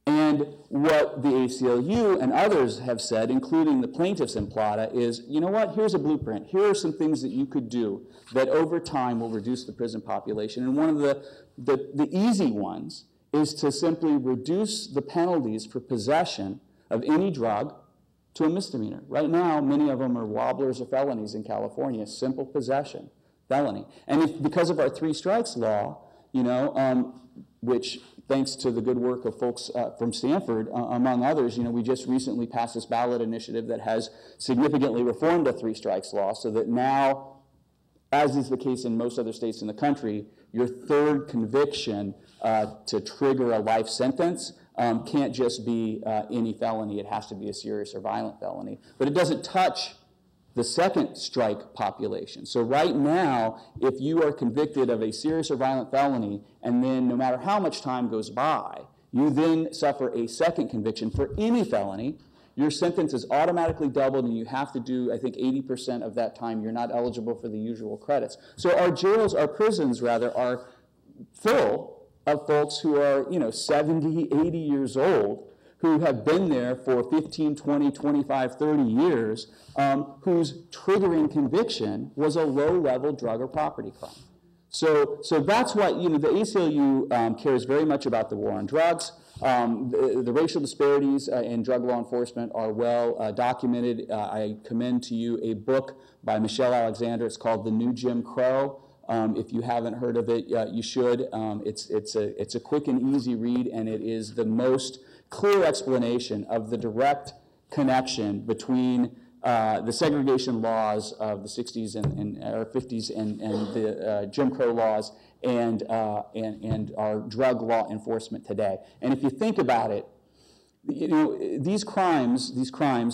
And what the ACLU and others have said, including the plaintiffs in Plata, is, you know what, here's a blueprint. Here are some things that you could do that over time will reduce the prison population. And one of the easy ones is to simply reduce the penalties for possession of any drug to a misdemeanor. Right now, many of them are wobblers or felonies in California, simple possession, felony. And because of our 3 strikes law, you know, which thanks to the good work of folks from Stanford, among others, you know, we just recently passed this ballot initiative that has significantly reformed the 3 strikes law, so that now, as is the case in most other states in the country, your 3rd conviction to trigger a life sentence can't just be any felony. It has to be a serious or violent felony. But it doesn't touch the 2nd strike population. So right now, if you are convicted of a serious or violent felony, and then no matter how much time goes by, you then suffer a 2nd conviction for any felony, your sentence is automatically doubled, and you have to do, I think, 80% of that time. You're not eligible for the usual credits. So our jails, our prisons, rather, are full of folks who are, you know, 70, 80 years old, who have been there for 15, 20, 25, 30 years, whose triggering conviction was a low-level drug or property crime. So that's why, you know, the ACLU cares very much about the war on drugs. The racial disparities in drug law enforcement are well documented. I commend to you a book by Michelle Alexander. It's called The New Jim Crow. If you haven't heard of it, you should. It's a quick and easy read, and it is the most clear explanation of the direct connection between the segregation laws of the 60s or 50s and the Jim Crow laws and our drug law enforcement today. And if you think about it, you know, these crimes,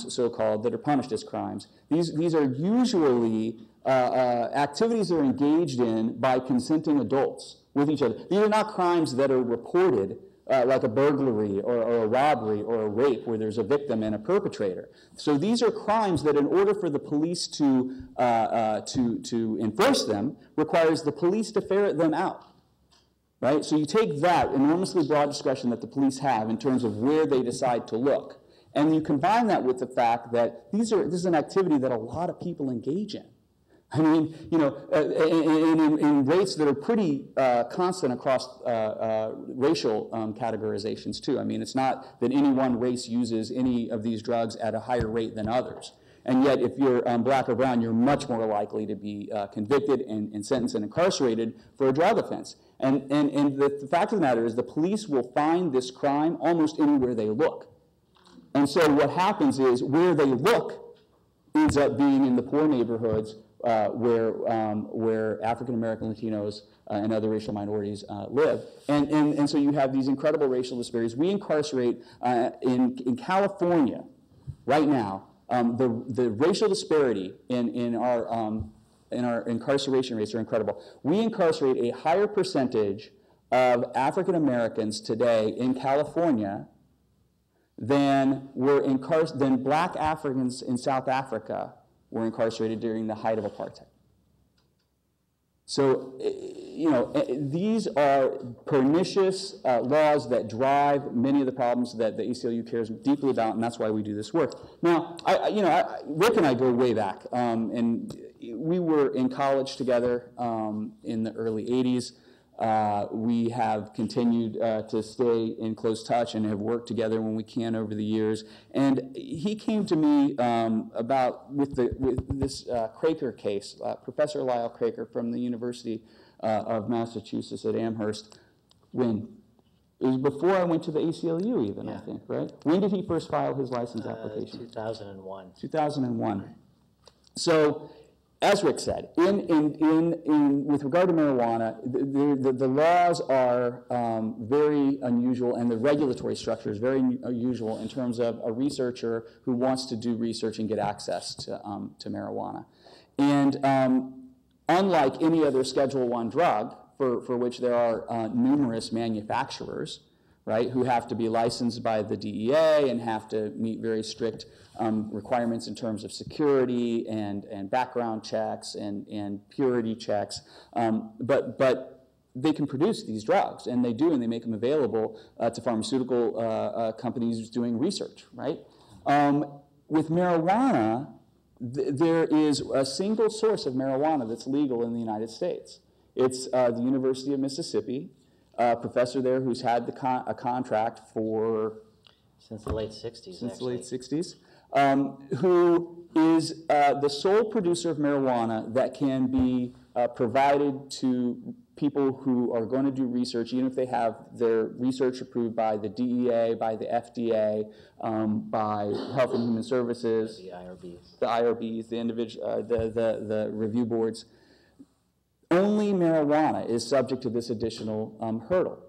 so-called, that are punished as crimes, these are usually activities that are engaged in by consenting adults with each other. These are not crimes that are reported like a burglary or a robbery or a rape where there's a victim and a perpetrator. So these are crimes that, in order for the police to enforce them, requires the police to ferret them out. Right? So you take that enormously broad discretion that the police have in terms of where they decide to look, and you combine that with the fact that this is an activity that a lot of people engage in. I mean, you know, in rates that are pretty constant across racial categorizations too. I mean, it's not that any one race uses any of these drugs at a higher rate than others. And yet, if you're black or brown, you're much more likely to be convicted and sentenced and incarcerated for a drug offense. And the fact of the matter is the police will find this crime almost anywhere they look. And so what happens is where they look ends up being in the poor neighborhoods where African American, Latinos, and other racial minorities live. And so you have these incredible racial disparities. We incarcerate in California right now, the racial disparity in our incarceration rates are incredible. We incarcerate a higher percentage of African Americans today in California than black Africans in South Africa were incarcerated during the height of apartheid. So, you know, these are pernicious laws that drive many of the problems that the ACLU cares deeply about, and that's why we do this work. Now, Rick and I go way back, and we were in college together in the early 80s. We have continued to stay in close touch and have worked together when we can over the years. And he came to me with this Craker case, Professor Lyle Craker from the University of Massachusetts at Amherst. When it was before I went to the ACLU, even, yeah. I think, right? When did he first file his license application? 2001. 2001. So as Rick said, with regard to marijuana, the laws are very unusual, and the regulatory structure is very unusual in terms of a researcher who wants to do research and get access to marijuana. And unlike any other Schedule I drug, for which there are numerous manufacturers, right, who have to be licensed by the DEA and have to meet very strict requirements in terms of security and background checks and purity checks. But they can produce these drugs, and they do, and they make them available to pharmaceutical companies doing research, right? With marijuana, there is a single source of marijuana that's legal in the United States. It's the University of Mississippi. A professor there who's had a contract for... Since the late 60s, Since the late 60s. Who is the sole producer of marijuana that can be provided to people who are going to do research, even if they have their research approved by the DEA, by the FDA, by Health and Human Services, the IRBs, the review boards. Only marijuana is subject to this additional hurdle.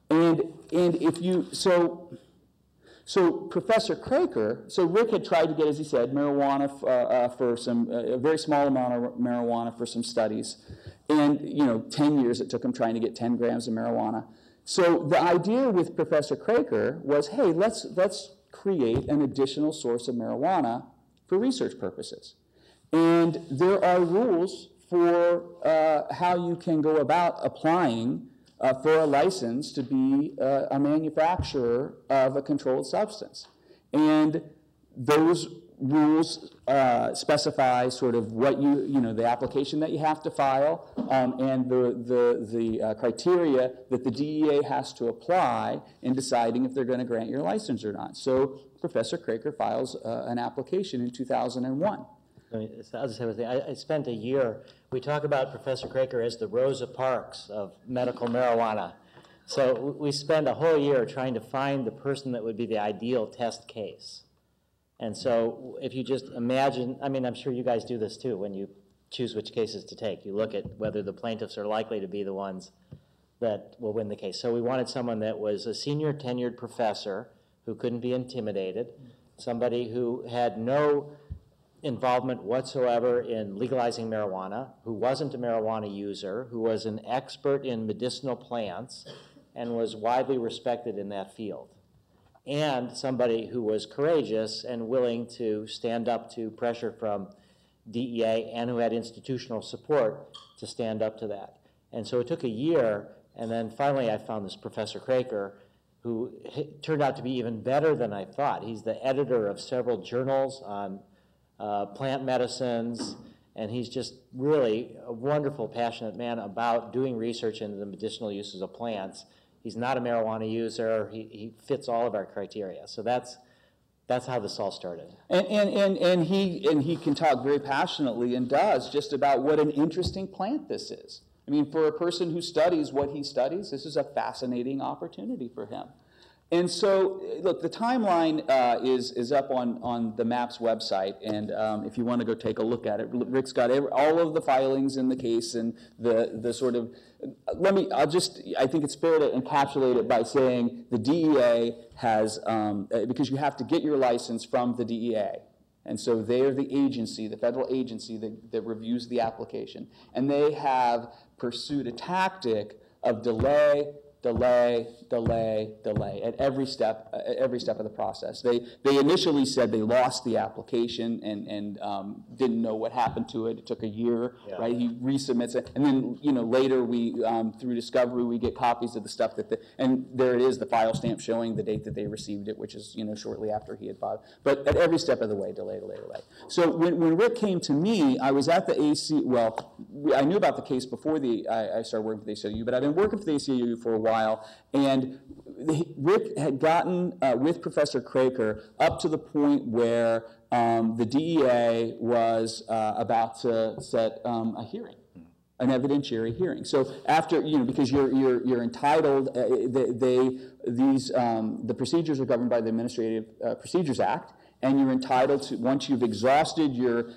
And if you, so Professor Craker, so Rick had tried to get, as he said, marijuana for some, a very small amount of marijuana for some studies. And, 10 years it took him trying to get 10 grams of marijuana. So the idea with Professor Craker was, hey, let's create an additional source of marijuana for research purposes. And there are rules for how you can go about applying for a license to be a manufacturer of a controlled substance. And those rules specify sort of what the application that you have to file and the criteria that the DEA has to apply in deciding if they're going to grant your license or not. So Professor Craker files an application in 2001. I'll just say one thing. I spent a year, we talk about Professor Craker as the Rosa Parks of medical marijuana. So we spend a whole year trying to find the person that would be the ideal test case. And so if you just imagine, I mean, I'm sure you guys do this too when you choose which cases to take. You look at whether the plaintiffs are likely to be the ones that will win the case. So we wanted someone that was a senior tenured professor who couldn't be intimidated, somebody who had no involvement whatsoever in legalizing marijuana, who wasn't a marijuana user, who was an expert in medicinal plants, and was widely respected in that field. And somebody who was courageous and willing to stand up to pressure from DEA and who had institutional support to stand up to that. And so it took a year, and then finally I found this Professor Craker, who turned out to be even better than I thought. He's the editor of several journals on plant medicines, and he's just really a wonderful, passionate man about doing research into the medicinal uses of plants. He's not a marijuana user. He fits all of our criteria. So that's how this all started. And he can talk very passionately and does just about what an interesting plant this is. I mean, for a person who studies what he studies, this is a fascinating opportunity for him. And so, look, the timeline is up on the MAPS website, and if you want to go take a look at it, Rick's got all of the filings in the case and the sort of, I think it's fair to encapsulate it by saying the DEA has, because you have to get your license from the DEA, and so they are the agency, the federal agency that reviews the application, and they have pursued a tactic of delay at every step of the process. They initially said they lost the application and didn't know what happened to it. It took a year, right? He resubmits it, and then later we through discovery we get copies of the stuff and there it is, the file stamp showing the date that they received it, which is shortly after he had filed. But at every step of the way, delay. So when Rick came to me, I was at the I knew about the case before I started working for the ACLU, but I've been working for the ACLU for a while. And Rick had gotten with Professor Craker up to the point where the DEA was about to set a hearing, an evidentiary hearing. So after, because you're entitled, the procedures are governed by the Administrative Procedures Act, and you're entitled to, once you've exhausted your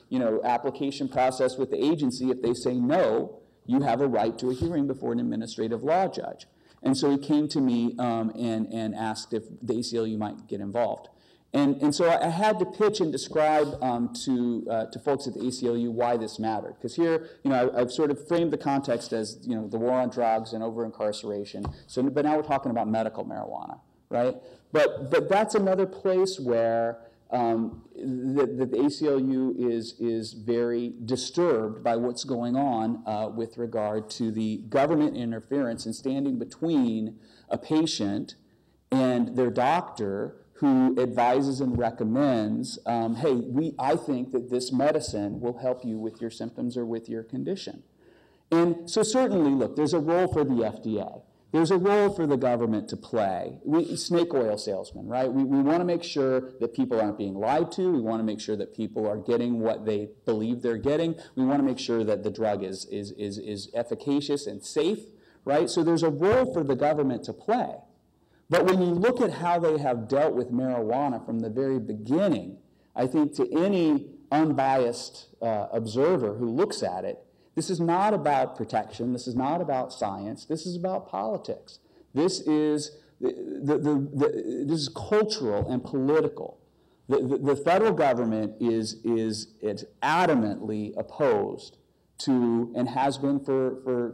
application process with the agency, if they say no, you have a right to a hearing before an administrative law judge. And so he came to me and asked if the ACLU might get involved. And so I had to pitch and describe to folks at the ACLU why this mattered. Because here, I've sort of framed the context as, the war on drugs and over-incarceration. So, but now we're talking about medical marijuana, right? But that's another place where the ACLU is very disturbed by what's going on with regard to the government interference and standing between a patient and their doctor who advises and recommends, hey, I think that this medicine will help you with your symptoms or with your condition. And so certainly, look, there's a role for the FDA. There's a role for the government to play. Snake oil salesmen, right? We want to make sure that people aren't being lied to. We want to make sure that people are getting what they believe they're getting. We want to make sure that the drug is efficacious and safe, right? So there's a role for the government to play. But when you look at how they have dealt with marijuana from the very beginning, I think to any unbiased observer who looks at it, this is not about protection. This is not about science. This is about politics. This is this is cultural and political. The federal government is adamantly opposed to, and has been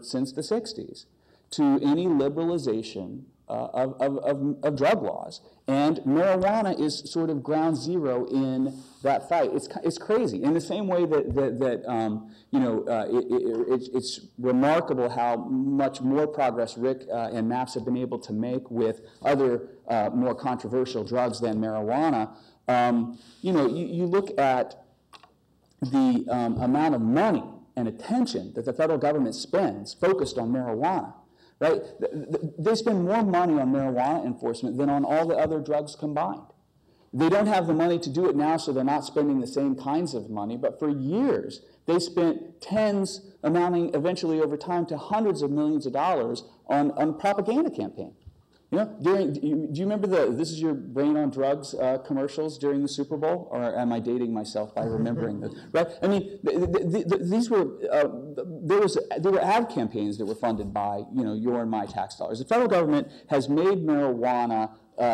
since the 60s, to any liberalization of drug laws, and marijuana is sort of ground zero in that fight. It's crazy. In the same way it's remarkable how much more progress Rick and MAPS have been able to make with other more controversial drugs than marijuana. You look at the amount of money and attention that the federal government spends focused on marijuana. Right? They spend more money on marijuana enforcement than on all the other drugs combined. They don't have the money to do it now, so they're not spending the same kinds of money, but for years, they spent tens, amounting eventually over time to hundreds of millions of dollars on propaganda campaign. Do you remember "This Is Your Brain on Drugs" commercials during the Super Bowl? Or am I dating myself by remembering this? Right? I mean, these were there were ad campaigns that were funded by your and my tax dollars. The federal government has made marijuana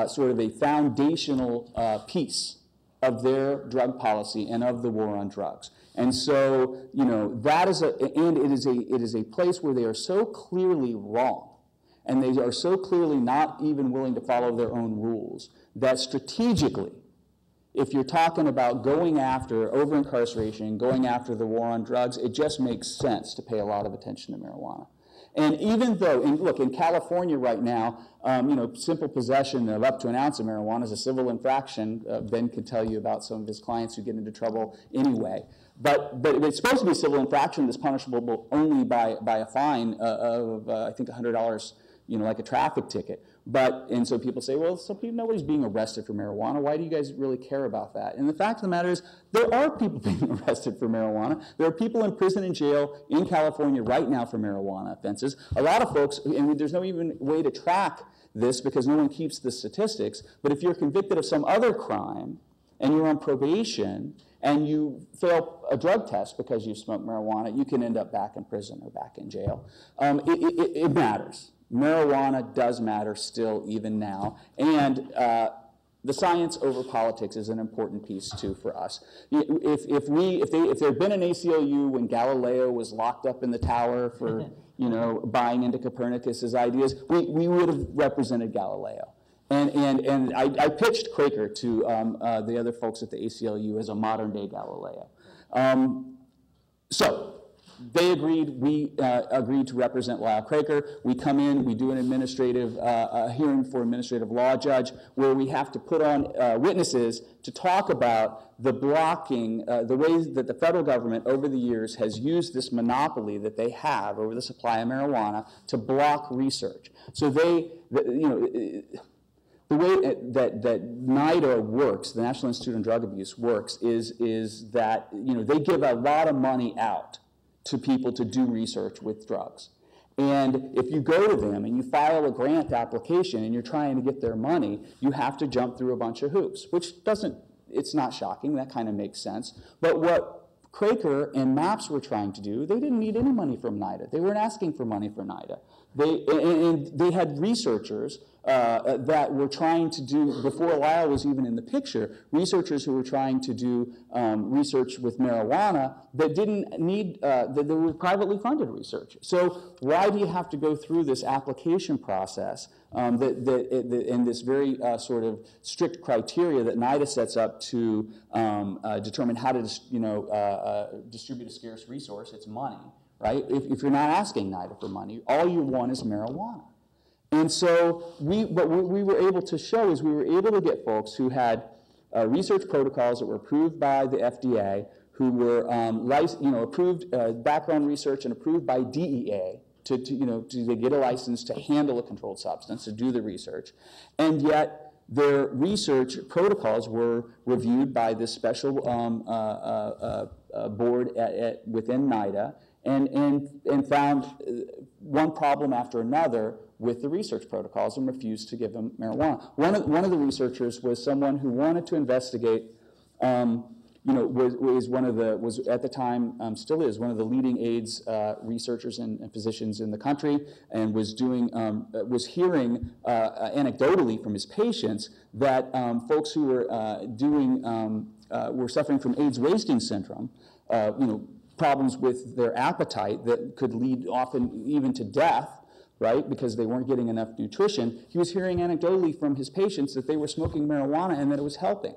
sort of a foundational piece of their drug policy and of the war on drugs. And so that is it is a place where they are so clearly wrong. And they are so clearly not even willing to follow their own rules that strategically, if you're talking about going after over-incarceration, going after the war on drugs, it just makes sense to pay a lot of attention to marijuana. And even though, in California right now, simple possession of up to an ounce of marijuana is a civil infraction. Ben could tell you about some of his clients who get into trouble anyway. But it's supposed to be a civil infraction that's punishable only by a fine of I think $100, like a traffic ticket. And so people say, well, nobody's being arrested for marijuana. Why do you guys really care about that? And the fact of the matter is, there are people being arrested for marijuana. There are people in prison and jail in California right now for marijuana offenses. A lot of folks, and there's no even way to track this because no one keeps the statistics, but if you're convicted of some other crime and you're on probation and you fail a drug test because you smoke marijuana, you can end up back in prison or back in jail. It matters. Marijuana does matter still, even now, and the science over politics is an important piece too for us. If there had been an ACLU when Galileo was locked up in the tower for buying into Copernicus's ideas, we would have represented Galileo. And I pitched Quaker to the other folks at the ACLU as a modern day Galileo. So they agreed, we agreed to represent Lyle Craker. We come in, we do an administrative hearing for administrative law judge where we have to put on witnesses to talk about the blocking, the ways that the federal government over the years has used this monopoly that they have over the supply of marijuana to block research. So the way that NIDA works, the National Institute on Drug Abuse works, is that they give a lot of money out to people to do research with drugs. And if you go to them and you file a grant application and you're trying to get their money, you have to jump through a bunch of hoops, which doesn't it's not shocking. That kind of makes sense. But what Craker and MAPS were trying to do, they didn't need any money from NIDA. They weren't asking for money from NIDA. They had researchers that were trying to do, before Lyle was even in the picture, researchers who were trying to do research with marijuana that didn't need, that were privately funded research. So why do you have to go through this application process and this very sort of strict criteria that NIDA sets up to determine how to distribute a scarce resource? It's money. Right? If you're not asking NIDA for money, all you want is marijuana. And so what we were able to show is we were able to get folks who had research protocols that were approved by the FDA, who were approved background research and approved by DEA to get a license to handle a controlled substance, to do the research, and yet their research protocols were reviewed by this special board within NIDA. And found one problem after another with the research protocols and refused to give them marijuana. One of the researchers was someone who wanted to investigate, was at the time, still is, one of the leading AIDS researchers and physicians in the country, and was hearing anecdotally from his patients that folks who were suffering from AIDS wasting syndrome, problems with their appetite that could lead often even to death, right, because they weren't getting enough nutrition. He was hearing anecdotally from his patients that they were smoking marijuana and that it was helping.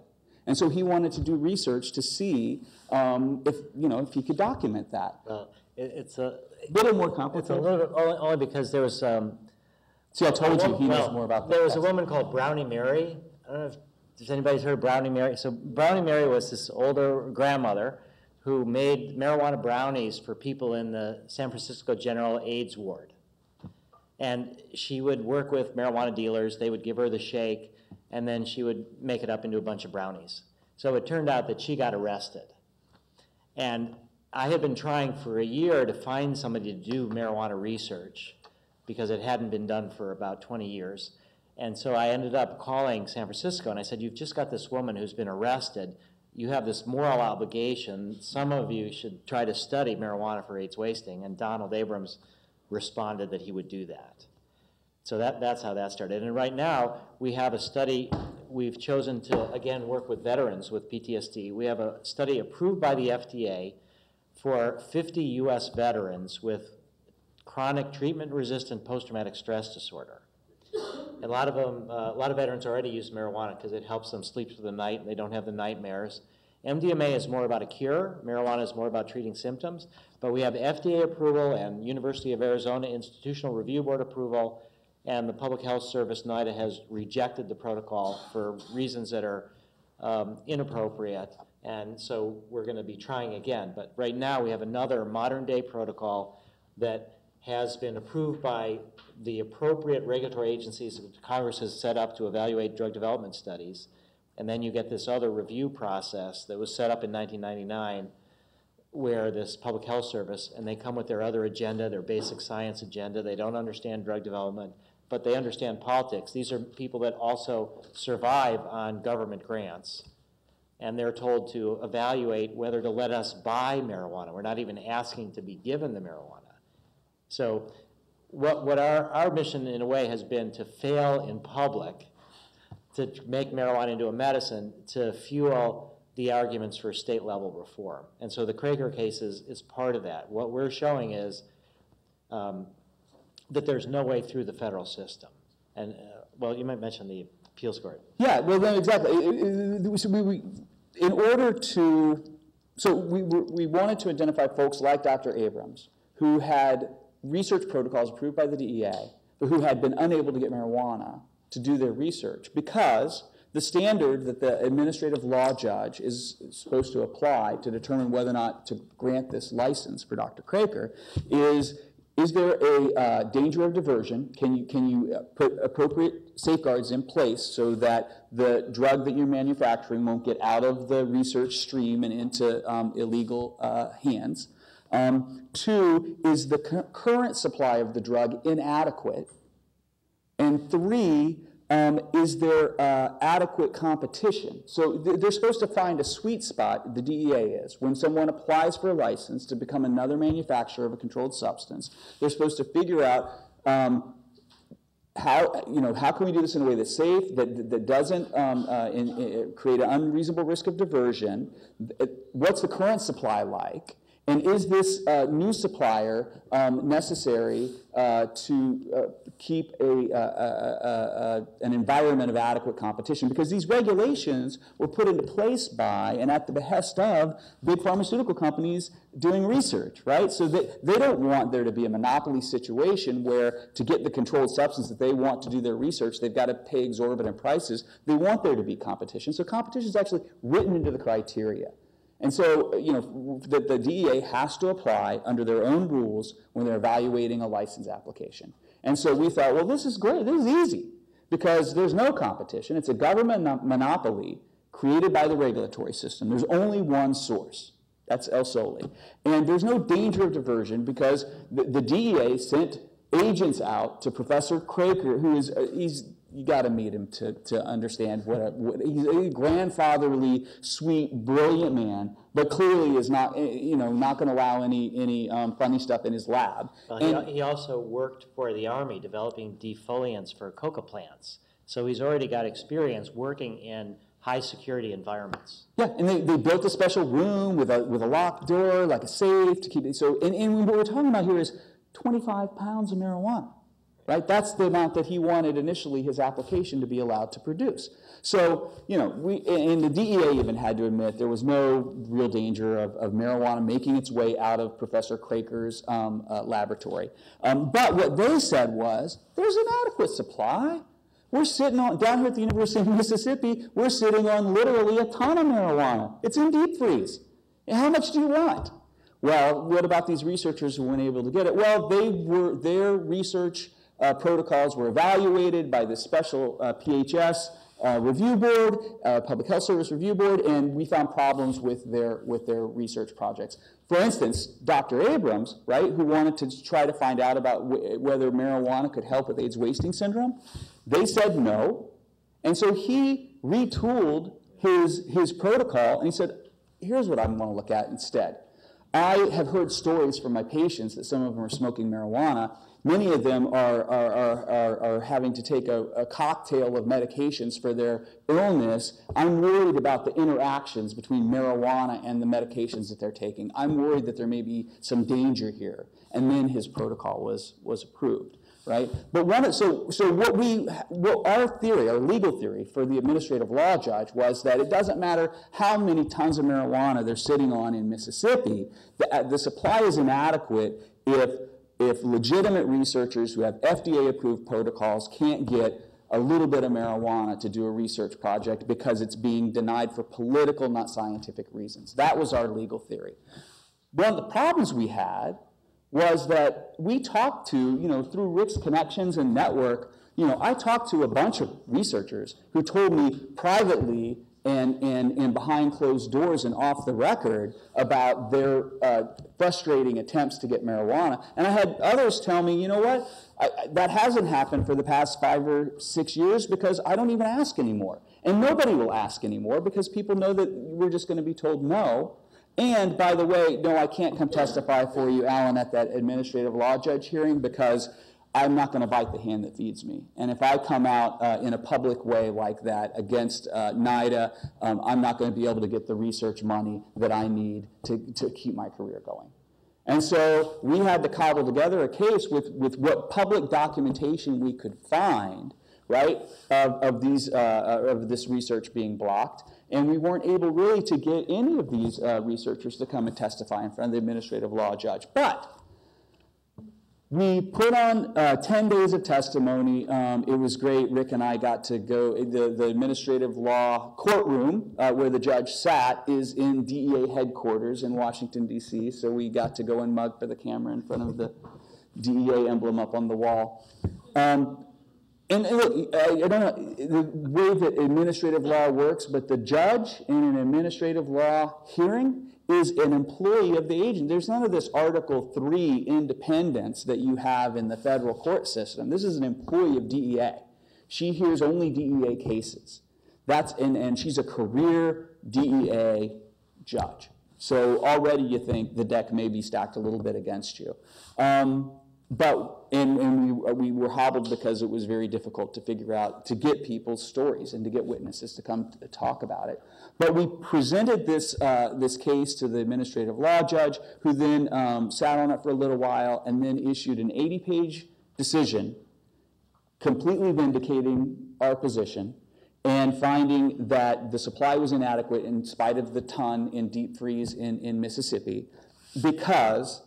And so he wanted to do research to see if he could document that. Well, it's a little more complicated. It's a little bit, only because there was. See, I told you he knows more about that. There was a woman called Brownie Mary. I don't know if anybody's heard of Brownie Mary. So Brownie Mary was this older grandmother who made marijuana brownies for people in the San Francisco General AIDS ward. And she would work with marijuana dealers. They would give her the shake, and then she would make it up into a bunch of brownies. So it turned out that she got arrested. And I had been trying for a year to find somebody to do marijuana research because it hadn't been done for about 20 years. And so I ended up calling San Francisco, and I said, you've just got this woman who's been arrested. You have this moral obligation. Some of you should try to study marijuana for AIDS wasting. And Donald Abrams responded that he would do that. So that's how that started. And right now, we have a study. We've chosen to, again, work with veterans with PTSD. We have a study approved by the FDA for 50 U.S. veterans with chronic treatment-resistant post-traumatic stress disorder. A lot of veterans already use marijuana because it helps them sleep through the night and they don't have the nightmares. MDMA is more about a cure. Marijuana is more about treating symptoms. But we have FDA approval and University of Arizona Institutional Review Board approval, and the Public Health Service, NIDA, has rejected the protocol for reasons that are inappropriate. And so we're going to be trying again. But right now we have another modern-day protocol that has been approved by the appropriate regulatory agencies that Congress has set up to evaluate drug development studies. And then you get this other review process that was set up in 1999 where this Public Health Service, and they come with their other agenda, their basic science agenda. They don't understand drug development, but they understand politics. These are people that also survive on government grants. And they're told to evaluate whether to let us buy marijuana. We're not even asking to be given the marijuana. So what our mission, in a way, has been to fail in public, to make marijuana into a medicine, to fuel the arguments for state-level reform. And so the Craker case is part of that. What we're showing is that there's no way through the federal system. And, well, you might mention the appeals court. Yeah, well, then exactly. So we wanted to identify folks like Dr. Abrams who had research protocols approved by the DEA, but who had been unable to get marijuana to do their research because the standard that the administrative law judge is supposed to apply to determine whether or not to grant this license for Dr. Craker is there a danger of diversion? Can you put appropriate safeguards in place so that the drug that you're manufacturing won't get out of the research stream and into illegal hands? 2, is the current supply of the drug inadequate? And 3, is there adequate competition? So they're supposed to find a sweet spot, the DEA is, when someone applies for a license to become another manufacturer of a controlled substance. They're supposed to figure out how can we do this in a way that's safe, that doesn't create an unreasonable risk of diversion? What's the current supply like? And is this new supplier necessary to keep an environment of adequate competition? Because these regulations were put into place by and at the behest of big pharmaceutical companies doing research, right? So they don't want there to be a monopoly situation where to get the controlled substance that they want to do their research, they've got to pay exorbitant prices. They want there to be competition. So competition is actually written into the criteria. And so, the DEA has to apply under their own rules when they're evaluating a license application. And so we thought, well, this is great. This is easy because there's no competition. It's a government monopoly created by the regulatory system. There's only one source. That's El Soli. And there's no danger of diversion because the DEA sent agents out to Professor Craker, who is, you got to meet him to understand he's a grandfatherly, sweet, brilliant man, but clearly is not not going to allow any funny stuff in his lab. Well, he also worked for the Army developing defoliants for coca plants, so he's already got experience working in high security environments. Yeah, and they built a special room with a locked door, like a safe to keep it. So, and what we're talking about here is 25 pounds of marijuana. Right? That's the amount that he wanted initially his application to be allowed to produce. So, and the DEA even had to admit there was no real danger of marijuana making its way out of Professor Craker's laboratory. But what they said was, there's an adequate supply. We're sitting down here at the University of Mississippi, we're sitting on literally a ton of marijuana. It's in deep freeze. And how much do you want? Well, what about these researchers who weren't able to get it? Well, their research protocols were evaluated by the special PHS review board, Public Health Service review board, and we found problems with their research projects. For instance, Dr. Abrams, right, who wanted to try to find out about whether marijuana could help with AIDS wasting syndrome, they said no, and so he retooled his protocol, and he said, here's what I want to look at instead. I have heard stories from my patients that some of them are smoking marijuana. Many of them are having to take a cocktail of medications for their illness. I'm worried about the interactions between marijuana and the medications that they're taking. I'm worried that there may be some danger here. And then his protocol was approved, right? But what our theory, our legal theory for the administrative law judge was that it doesn't matter how many tons of marijuana they're sitting on in Mississippi, the supply is inadequate if legitimate researchers who have FDA-approved protocols can't get a little bit of marijuana to do a research project because it's being denied for political, not scientific reasons. That was our legal theory. One of the problems we had was that we talked to, through Rick's connections and network, I talked to a bunch of researchers who told me privately and behind closed doors and off the record about their frustrating attempts to get marijuana. And I had others tell me, you know what, that hasn't happened for the past 5 or 6 years because I don't even ask anymore. And nobody will ask anymore because people know that we're just going to be told no. And by the way, no, I can't come testify for you, Alan, at that administrative law judge hearing because I'm not going to bite the hand that feeds me. And if I come out in a public way like that against NIDA, I'm not going to be able to get the research money that I need to keep my career going. And so we had to cobble together a case with what public documentation we could find, right, of this research being blocked. And we weren't able really to get any of these researchers to come and testify in front of the administrative law judge. But we put on 10 days of testimony. It was great. Rick and I got to go. The administrative law courtroom where the judge sat is in DEA headquarters in Washington, D.C., so we got to go and mug for the camera in front of the DEA emblem up on the wall. And look, I don't know the way that administrative law works, but the judge in an administrative law hearing is an employee of the agent. There's none of this Article 3 independence that you have in the federal court system. This is an employee of DEA. She hears only DEA cases. And she's a career DEA judge. So already you think the deck may be stacked a little bit against you. We were hobbled because it was very difficult to figure out, to get people's stories and to get witnesses to come to talk about it. But we presented this case to the administrative law judge, who then sat on it for a little while and then issued an 80-page decision completely vindicating our position and finding that the supply was inadequate in spite of the ton in deep freeze in Mississippi, because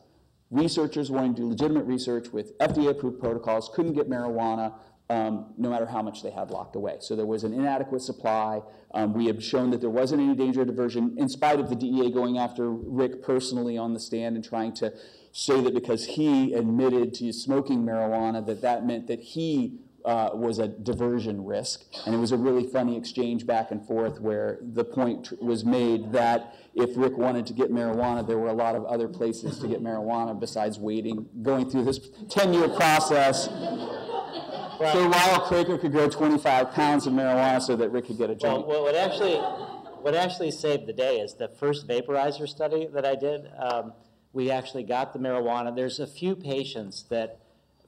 researchers wanting to do legitimate research with FDA-approved protocols couldn't get marijuana no matter how much they had locked away. So there was an inadequate supply. We had shown that there wasn't any danger of diversion, in spite of the DEA going after Rick personally on the stand and trying to say that because he admitted to smoking marijuana, that meant that he was a diversion risk. And it was a really funny exchange back and forth where the point was made that if Rick wanted to get marijuana, there were a lot of other places to get marijuana besides going through this 10-year process. Right. So Lyle Craker could grow 25 pounds of marijuana so that Rick could get a joint. Well, what actually saved the day is the first vaporizer study that I did. We actually got the marijuana. There's a few patients that,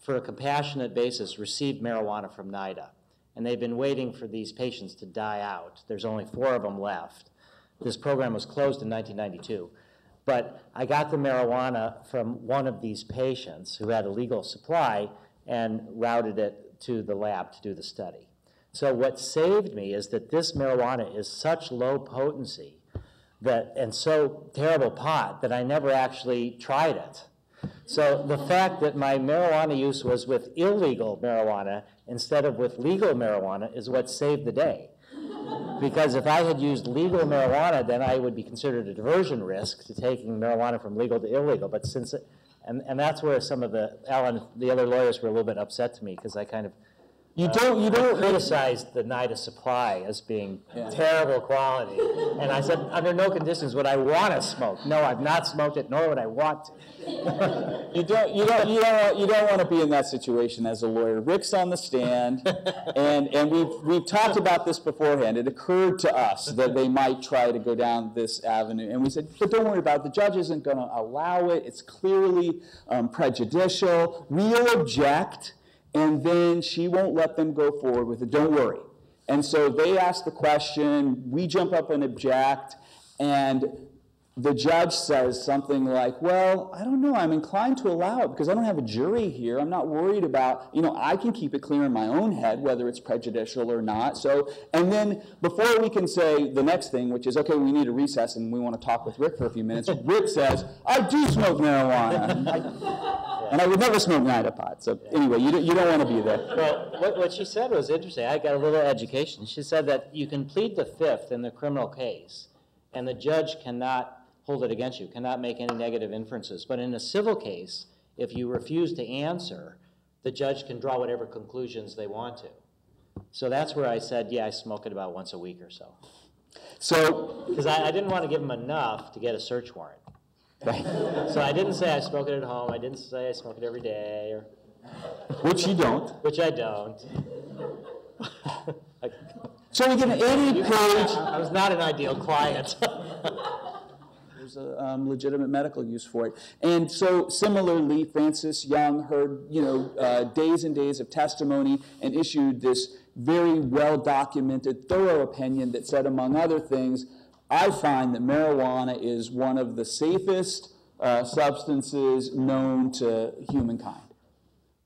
for a compassionate basis, received marijuana from NIDA. And they've been waiting for these patients to die out. There's only 4 of them left. This program was closed in 1992. But I got the marijuana from one of these patients who had a legal supply and routed it to the lab to do the study. So what saved me is that this marijuana is such low potency and so terrible pot that I never actually tried it. So the fact that my marijuana use was with illegal marijuana instead of with legal marijuana is what saved the day. Because if I had used legal marijuana, then I would be considered a diversion risk to taking marijuana from legal to illegal. But and that's where some of the other lawyers were a little bit upset to me, because I kind of You don't criticize the NIDA supply as being terrible quality. And I said, under no conditions would I want to smoke. No, I've not smoked it, nor would I want to. You don't want to be in that situation as a lawyer. Rick's on the stand, and we've talked about this beforehand. It occurred to us that they might try to go down this avenue, and we said, but don't worry about it. The judge isn't going to allow it. It's clearly prejudicial. We'll object. And then she won't let them go forward with it. Don't worry. And so they ask the question, we jump up and object, and the judge says something like, well, I don't know, I'm inclined to allow it because I don't have a jury here. I'm not worried about, I can keep it clear in my own head whether it's prejudicial or not. So, and then before we can say the next thing, which is, okay, we need a recess and we want to talk with Rick for a few minutes, Rick says, I do smoke marijuana. And I would never smoke NIDA pot. So anyway, you don't want to be there. Well, what she said was interesting. I got a little education. She said that you can plead the fifth in the criminal case, and the judge cannot hold it against you, cannot make any negative inferences. But in a civil case, if you refuse to answer, the judge can draw whatever conclusions they want to. So that's where I said, yeah, I smoke it about once a week or so. So, because I didn't want to give them enough to get a search warrant. Right. So I didn't say I smoke it at home. I didn't say I smoke it every day. Which you don't. Which I don't. So we get an 80-page... I was not an ideal client. There's a legitimate medical use for it. And so similarly, Francis Young heard days and days of testimony and issued this very well-documented, thorough opinion that said, among other things, I find that marijuana is one of the safest substances known to humankind,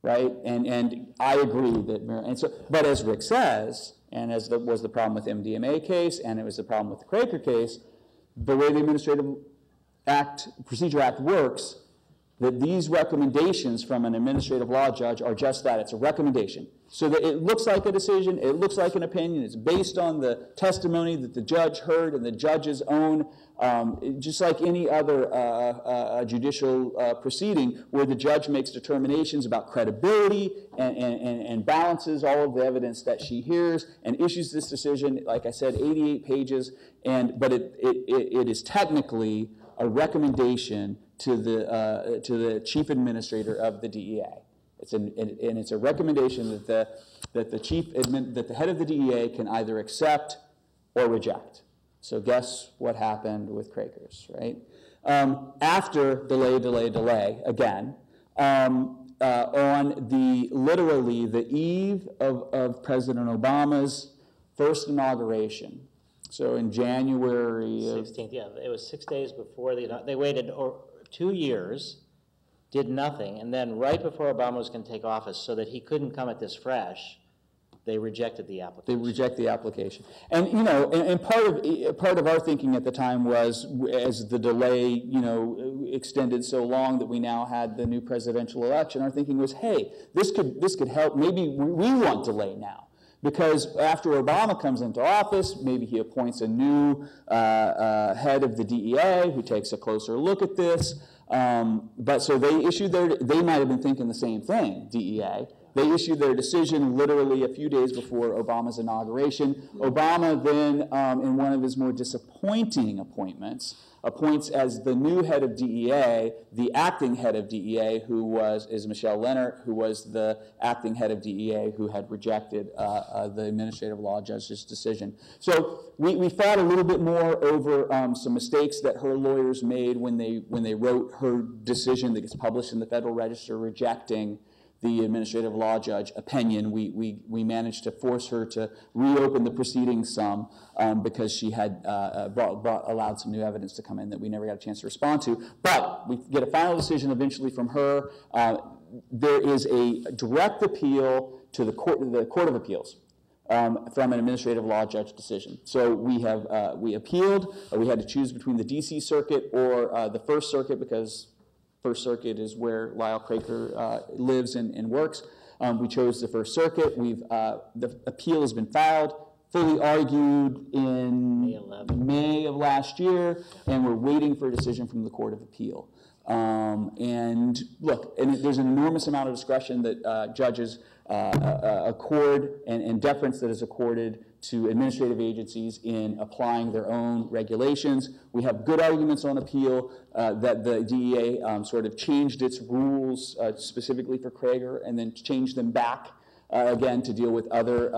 right? And I agree that marijuana. But as Rick says, and as was the problem with MDMA case, and it was the problem with the Craker case, the way the Administrative Procedure Act works, that these recommendations from an administrative law judge are just that. It's a recommendation. So that it looks like a decision, it looks like an opinion, it's based on the testimony that the judge heard and the judge's own, just like any other judicial proceeding where the judge makes determinations about credibility and balances all of the evidence that she hears and issues this decision, like I said, 88 pages, but it is technically a recommendation to the chief administrator of the DEA. And it's a recommendation that the head of the DEA can either accept or reject. So guess what happened with Crakers, right? After delay again, on literally the eve of President Obama's first inauguration. So in January 16th, yeah, it was 6 days before they waited 2 years, did nothing, and then right before Obama was going to take office, so that he couldn't come at this fresh, they rejected the application. They reject the application, and and part of our thinking at the time was, as the delay extended so long that we now had the new presidential election, our thinking was, hey, this could help. Maybe we want delay now. Because after Obama comes into office, maybe he appoints a new head of the DEA who takes a closer look at this. But so they might have been thinking the same thing, DEA. They issued their decision literally a few days before Obama's inauguration. Obama then, in one of his more disappointing appointments, appoints as the new head of DEA, the acting head of DEA, is Michelle Leonard, who was the acting head of DEA who had rejected the administrative law judge's decision. So we fought a little bit more over some mistakes that her lawyers made when they wrote her decision that gets published in the Federal Register rejecting the administrative law judge opinion. We managed to force her to reopen the proceedings some because she had allowed some new evidence to come in that we never got a chance to respond to. But we get a final decision eventually from her. There is a direct appeal to the Court of Appeals from an administrative law judge decision. So we appealed. We had to choose between the D.C. Circuit or the First Circuit, because First Circuit is where Lyle Craker lives and works. We chose the First Circuit. The appeal has been filed, fully argued in May of last year, and we're waiting for a decision from the Court of Appeal. And look, there's an enormous amount of discretion that judges accord and deference that is accorded to administrative agencies in applying their own regulations. We have good arguments on appeal that the DEA sort of changed its rules specifically for Crager and then changed them back again to deal with other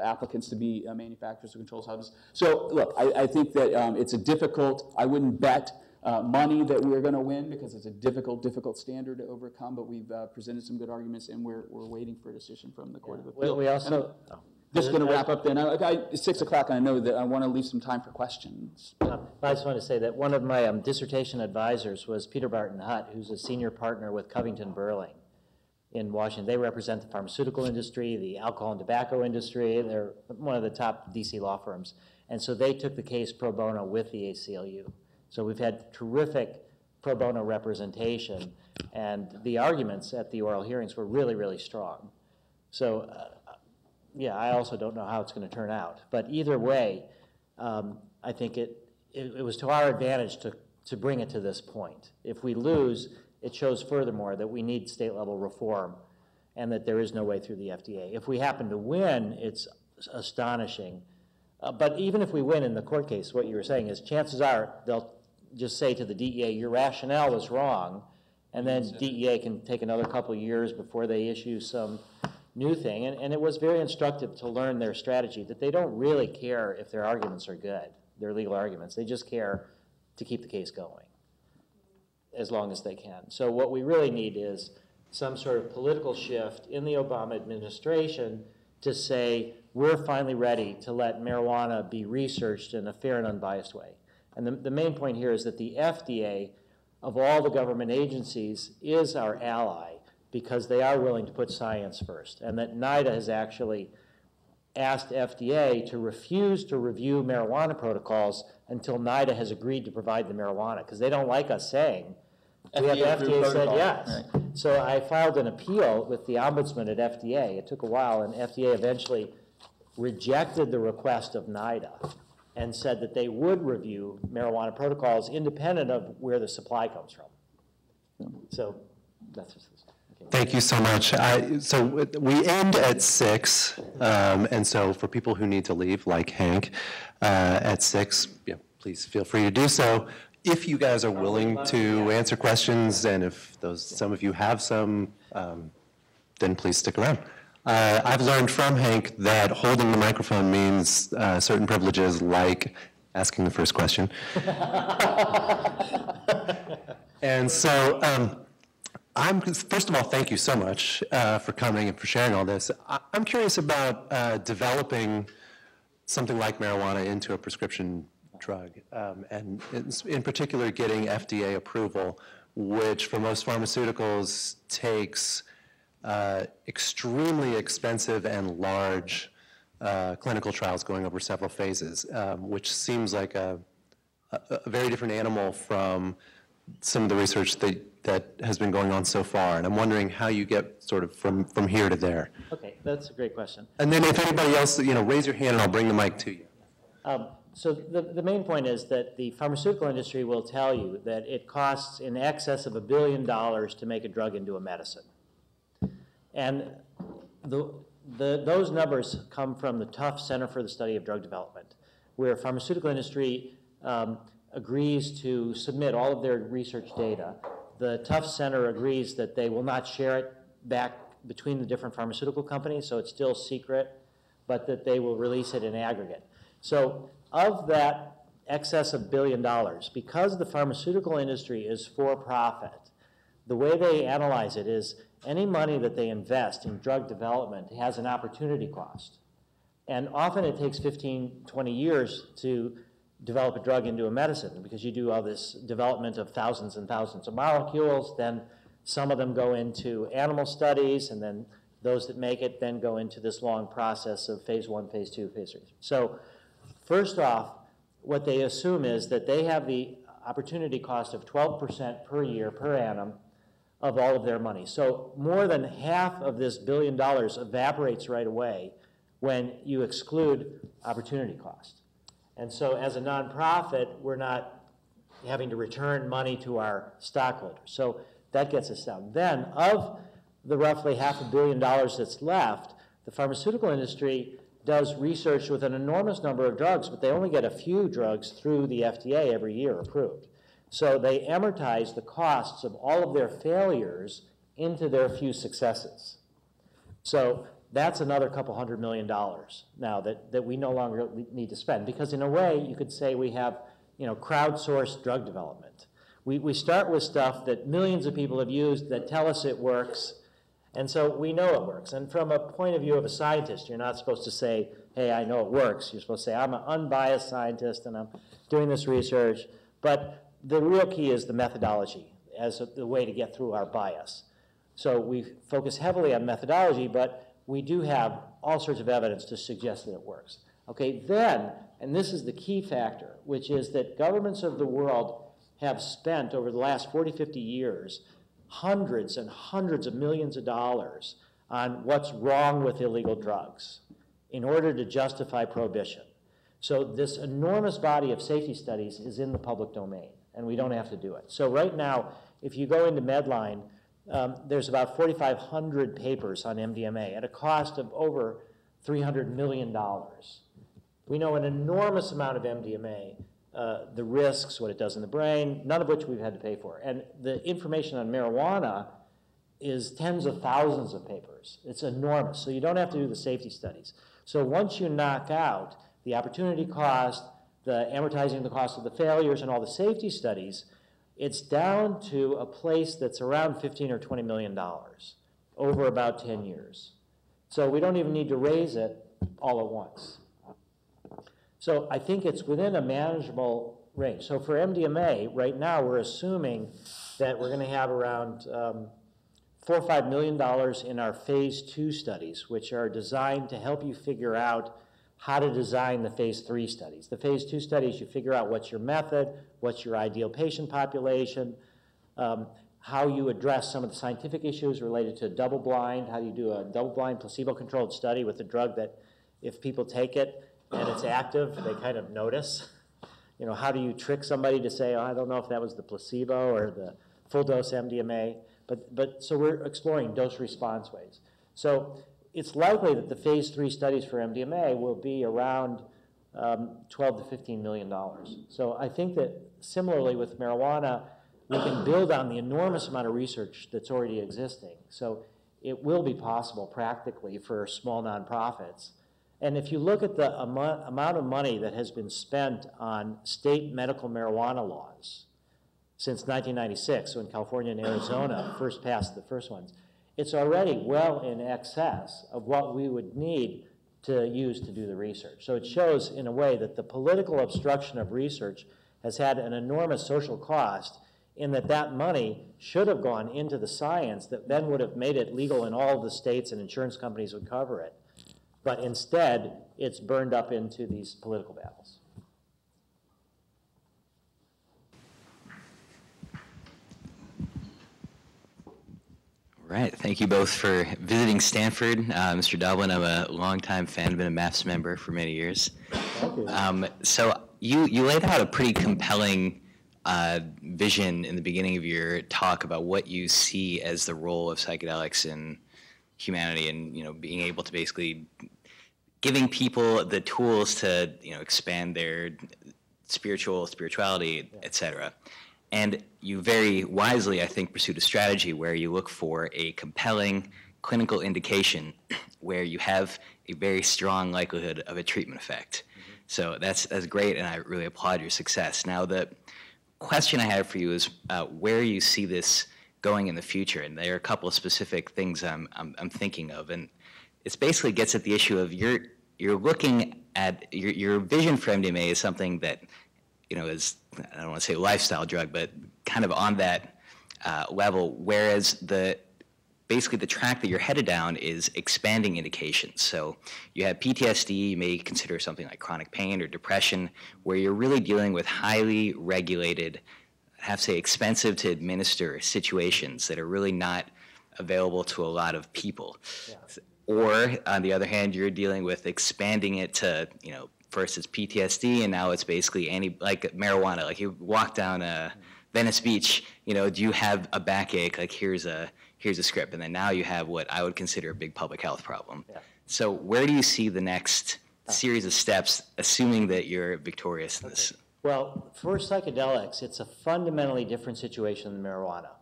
applicants to be manufacturers of controlled substances. So look, I think that it's a difficult, I wouldn't bet money that we're going to win because it's a difficult standard to overcome, but we've presented some good arguments and we're waiting for a decision from the Court of Appeal. We also... Just going to wrap up then. It's 6 o'clock, and I know that I want to leave some time for questions. I just want to say that one of my dissertation advisors was Peter Barton Hutt, who's a senior partner with Covington Burling in Washington. They represent the pharmaceutical industry, the alcohol and tobacco industry. They're one of the top DC law firms. And so they took the case pro bono with the ACLU. So we've had terrific pro bono representation, and the arguments at the oral hearings were really, really strong. So yeah, I also don't know how it's going to turn out. But either way, I think it was to our advantage to bring it to this point. If we lose, it shows furthermore that we need state-level reform and that there is no way through the FDA. If we happen to win, it's astonishing. But even if we win in the court case, what you were saying is chances are they'll just say to the DEA, your rationale was wrong, and then DEA can take another couple of years before they issue some new thing, and it was very instructive to learn their strategy, that they don't really care if their arguments are good, their legal arguments. They just care to keep the case going as long as they can. So what we really need is some sort of political shift in the Obama administration to say, we're finally ready to let marijuana be researched in a fair and unbiased way. And the main point here is that the FDA, of all the government agencies, is our ally, because they are willing to put science first, and that NIDA has actually asked FDA to refuse to review marijuana protocols until NIDA has agreed to provide the marijuana, because they don't like us saying, we have FDA said yes. Right. So I filed an appeal with the ombudsman at FDA. It took a while, and FDA eventually rejected the request of NIDA and said that they would review marijuana protocols independent of where the supply comes from. So that's just this. Thank you so much. So we end at 6, and so for people who need to leave, like Hank, at 6, please feel free to do so. if you guys are willing to answer questions, and if some of you have some, then please stick around. I've learned from Hank that holding the microphone means certain privileges, like asking the first question. And so, first of all, thank you so much for coming and for sharing all this. I'm curious about developing something like marijuana into a prescription drug, and in particular getting FDA approval, which for most pharmaceuticals takes extremely expensive and large clinical trials going over several phases, which seems like a very different animal from some of the research that has been going on so far. And I'm wondering how you get sort of from here to there. Okay, that's a great question. And then if anybody else, raise your hand and I'll bring the mic to you. So the main point is that the pharmaceutical industry will tell you that it costs in excess of $1 billion to make a drug into a medicine. And those numbers come from the Tufts Center for the Study of Drug Development, where pharmaceutical industry agrees to submit all of their research data. The Tufts Center agrees that they will not share it back between the different pharmaceutical companies, so it's still secret, but that they will release it in aggregate. So of that excess of $1 billion, because the pharmaceutical industry is for profit, the way they analyze it is any money that they invest in drug development has an opportunity cost. And often it takes 15, 20 years to develop a drug into a medicine, because you do all this development of thousands and thousands of molecules, then some of them go into animal studies, and then those that make it then go into this long process of phase 1, phase 2, phase 3. So first off, what they assume is that they have the opportunity cost of 12% per year, per annum, of all of their money. So more than half of this $1 billion evaporates right away when you exclude opportunity cost. And so as a nonprofit, we're not having to return money to our stockholders. So that gets us down. Then of the roughly $500 million that's left, the pharmaceutical industry does research with an enormous number of drugs, but they only get a few drugs through the FDA every year approved. So they amortize the costs of all of their failures into their few successes. So that's another couple $100 million now that we no longer need to spend, because in a way you could say we have crowdsourced drug development. We start with stuff that millions of people have used that tell us it works, and so we know it works. And from a point of view of a scientist, you're not supposed to say, hey, I know it works. You're supposed to say, I'm an unbiased scientist and I'm doing this research. But the real key is the methodology as the way to get through our bias. So we focus heavily on methodology, but we do have all sorts of evidence to suggest that it works. Okay, then, and this is the key factor, which is that governments of the world have spent over the last 40, 50 years hundreds and hundreds of millions of dollars on what's wrong with illegal drugs in order to justify prohibition. So this enormous body of safety studies is in the public domain, and we don't have to do it. So right now, if you go into Medline, there's about 4,500 papers on MDMA at a cost of over $300 million. We know an enormous amount of MDMA, the risks, what it does in the brain, none of which we've had to pay for. And the information on marijuana is tens of thousands of papers. It's enormous, so you don't have to do the safety studies. So once you knock out the opportunity cost, the amortizing the cost of the failures, and all the safety studies, it's down to a place that's around $15 or $20 million over about 10 years. So we don't even need to raise it all at once. So I think it's within a manageable range. So for MDMA, right now we're assuming that we're going to have around $4 or $5 million in our phase 2 studies, which are designed to help you figure out how to design the phase 3 studies. The phase 2 studies, you figure out what's your method, what's your ideal patient population, how you address some of the scientific issues related to double-blind, how do you do a double-blind placebo-controlled study with a drug that if people take it and it's active, they kind of notice. How do you trick somebody to say, oh, I don't know if that was the placebo or the full-dose MDMA? But so we're exploring dose-response ways. So it's likely that the phase 3 studies for MDMA will be around $12 to $15 million. So I think that similarly with marijuana, we can build on the enormous amount of research that's already existing. So it will be possible practically for small nonprofits. And if you look at the amount of money that has been spent on state medical marijuana laws since 1996, when California and Arizona first passed the first ones, it's already well in excess of what we would need to use to do the research. So it shows in a way that the political obstruction of research has had an enormous social cost, in that that money should have gone into the science that then would have made it legal in all of the states, and insurance companies would cover it. But instead, it's burned up into these political battles. All right, thank you both for visiting Stanford. Mr. Doblin, I'm a longtime fan, been a MAPS member for many years. Thank you. So you laid out a pretty compelling vision in the beginning of your talk about what you see as the role of psychedelics in humanity, and being able to basically giving people the tools to expand their spirituality, etc. And you very wisely, I think, pursued a strategy where you look for a compelling clinical indication where you have a very strong likelihood of a treatment effect. Mm-hmm. So that's great, and I really applaud your success. Now, the question I have for you is where you see this going in the future, and there are a couple of specific things I'm thinking of, and it basically gets at the issue of you're looking at your vision for MDMA is something that is, I don't want to say a lifestyle drug, but kind of on that level, whereas basically the track that you're headed down is expanding indications. So you have PTSD, you may consider something like chronic pain or depression, where you're really dealing with highly regulated, I have to say expensive to administer situations that are really not available to a lot of people. Yeah. Or on the other hand, you're dealing with expanding it to, first it's PTSD, and now it's basically like marijuana. Like you walk down Venice Beach, do you have a backache? Like here's a script, and then now you have what I would consider a big public health problem. Yeah. So where do you see the next series of steps, assuming that you're victorious in this? Well, for psychedelics, it's a fundamentally different situation than marijuana,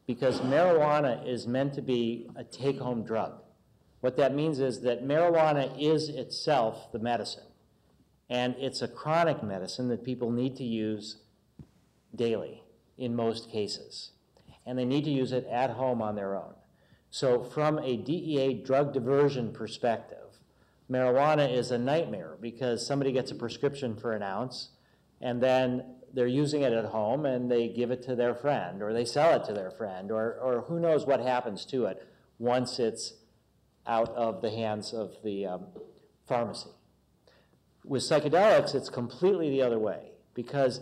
because marijuana is meant to be a take-home drug. What that means is that marijuana is itself the medicine, and it's a chronic medicine that people need to use daily in most cases, and they need to use it at home on their own. So from a DEA drug diversion perspective, marijuana is a nightmare, because somebody gets a prescription for an ounce, and then they're using it at home, and they give it to their friend, or they sell it to their friend, or who knows what happens to it once it's out of the hands of the pharmacy. With psychedelics, it's completely the other way, because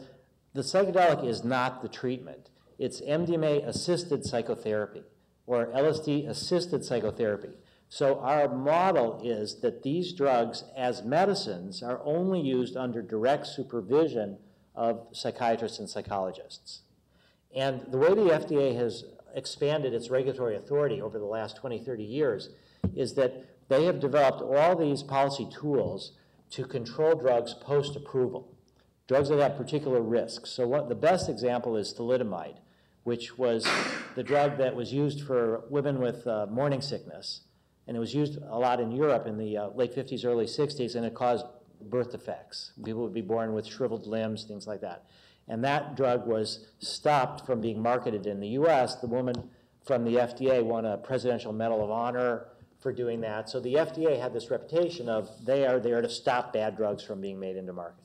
the psychedelic is not the treatment. It's MDMA-assisted psychotherapy, or LSD-assisted psychotherapy. So our model is that these drugs, as medicines, are only used under direct supervision of psychiatrists and psychologists. And the way the FDA has expanded its regulatory authority over the last 20, 30 years is that they have developed all these policy tools to control drugs post-approval, drugs that have particular risks. So the best example is thalidomide, which was the drug that was used for women with morning sickness, and it was used a lot in Europe in the late 50s, early 60s, and it caused birth defects. People would be born with shriveled limbs, things like that. And that drug was stopped from being marketed in the US. The woman from the FDA won a Presidential Medal of Honor for doing that. So the FDA had this reputation of they are there to stop bad drugs from being made into market.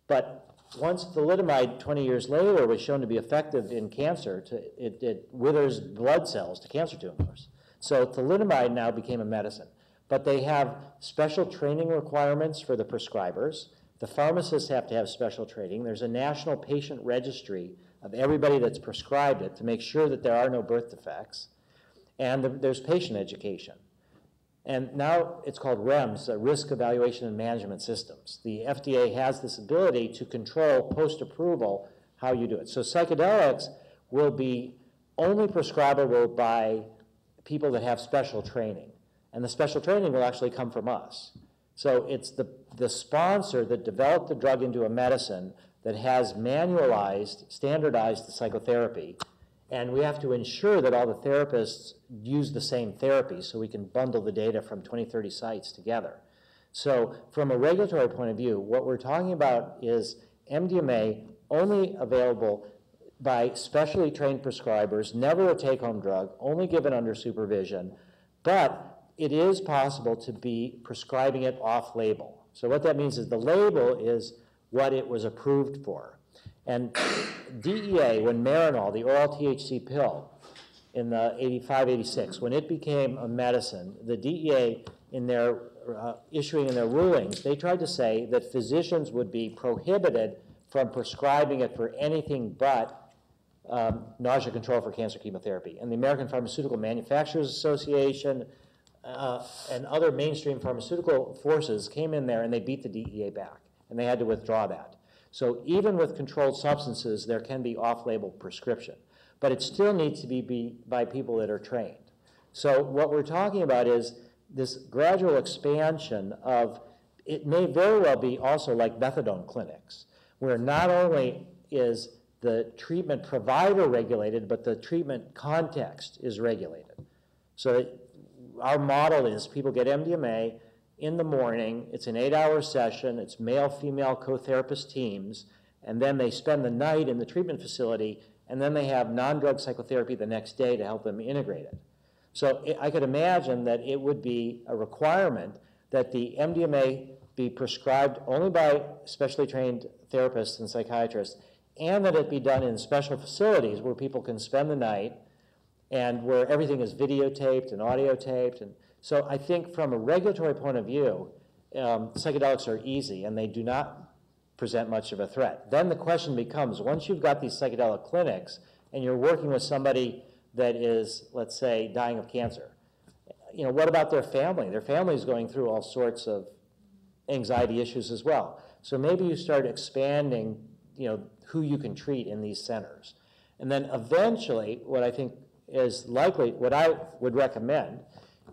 But once thalidomide 20 years later was shown to be effective in cancer, it withers blood cells to cancer tumors. So thalidomide now became a medicine. But they have special training requirements for the prescribers. The pharmacists have to have special training. There's a national patient registry of everybody that's prescribed it to make sure that there are no birth defects. And there's patient education. And now it's called REMS, Risk Evaluation and Management Systems. The FDA has this ability to control post-approval how you do it. So psychedelics will be only prescribable by people that have special training. And the special training will actually come from us. So it's the sponsor that developed the drug into a medicine that has manualized, standardized the psychotherapy, and we have to ensure that all the therapists use the same therapy so we can bundle the data from 20, 30 sites together. So from a regulatory point of view, what we're talking about is MDMA only available by specially trained prescribers, never a take-home drug, only given under supervision, but it is possible to be prescribing it off-label. So what that means is the label is what it was approved for. And DEA, when Marinol, the oral THC pill, in the 85, 86, when it became a medicine, the DEA, in their issuing in their rulings, they tried to say that physicians would be prohibited from prescribing it for anything but nausea control for cancer chemotherapy. And the American Pharmaceutical Manufacturers Association and other mainstream pharmaceutical forces came in there and they beat the DEA back, and they had to withdraw that. So even with controlled substances, there can be off-label prescription, but it still needs to be by people that are trained. So what we're talking about is this gradual expansion of, it may very well be also like methadone clinics, where not only is the treatment provider regulated, but the treatment context is regulated. So our model is people get MDMA in the morning, it's an 8-hour session, it's male-female co-therapist teams, and then they spend the night in the treatment facility, and then they have non-drug psychotherapy the next day to help them integrate it. So I could imagine that it would be a requirement that the MDMA be prescribed only by specially trained therapists and psychiatrists, and that it be done in special facilities where people can spend the night and where everything is videotaped and audio taped. And so I think from a regulatory point of view, psychedelics are easy and they do not present much of a threat. Then the question becomes, once you've got these psychedelic clinics and you're working with somebody that is, let's say, dying of cancer, what about their family? Their family is going through all sorts of anxiety issues as well. So maybe you start expanding, who you can treat in these centers. And then eventually, what I think is likely, what I would recommend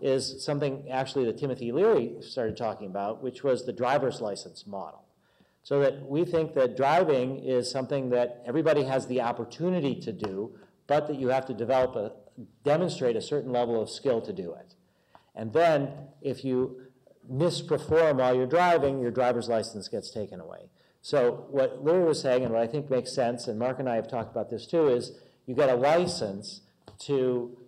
is something actually that Timothy Leary started talking about, which was the driver's license model. So that we think that driving is something that everybody has the opportunity to do, but that you have to demonstrate a certain level of skill to do it. And then if you misperform while you're driving, your driver's license gets taken away. So what Leary was saying, and what I think makes sense, and Mark and I have talked about this too, is you get a license to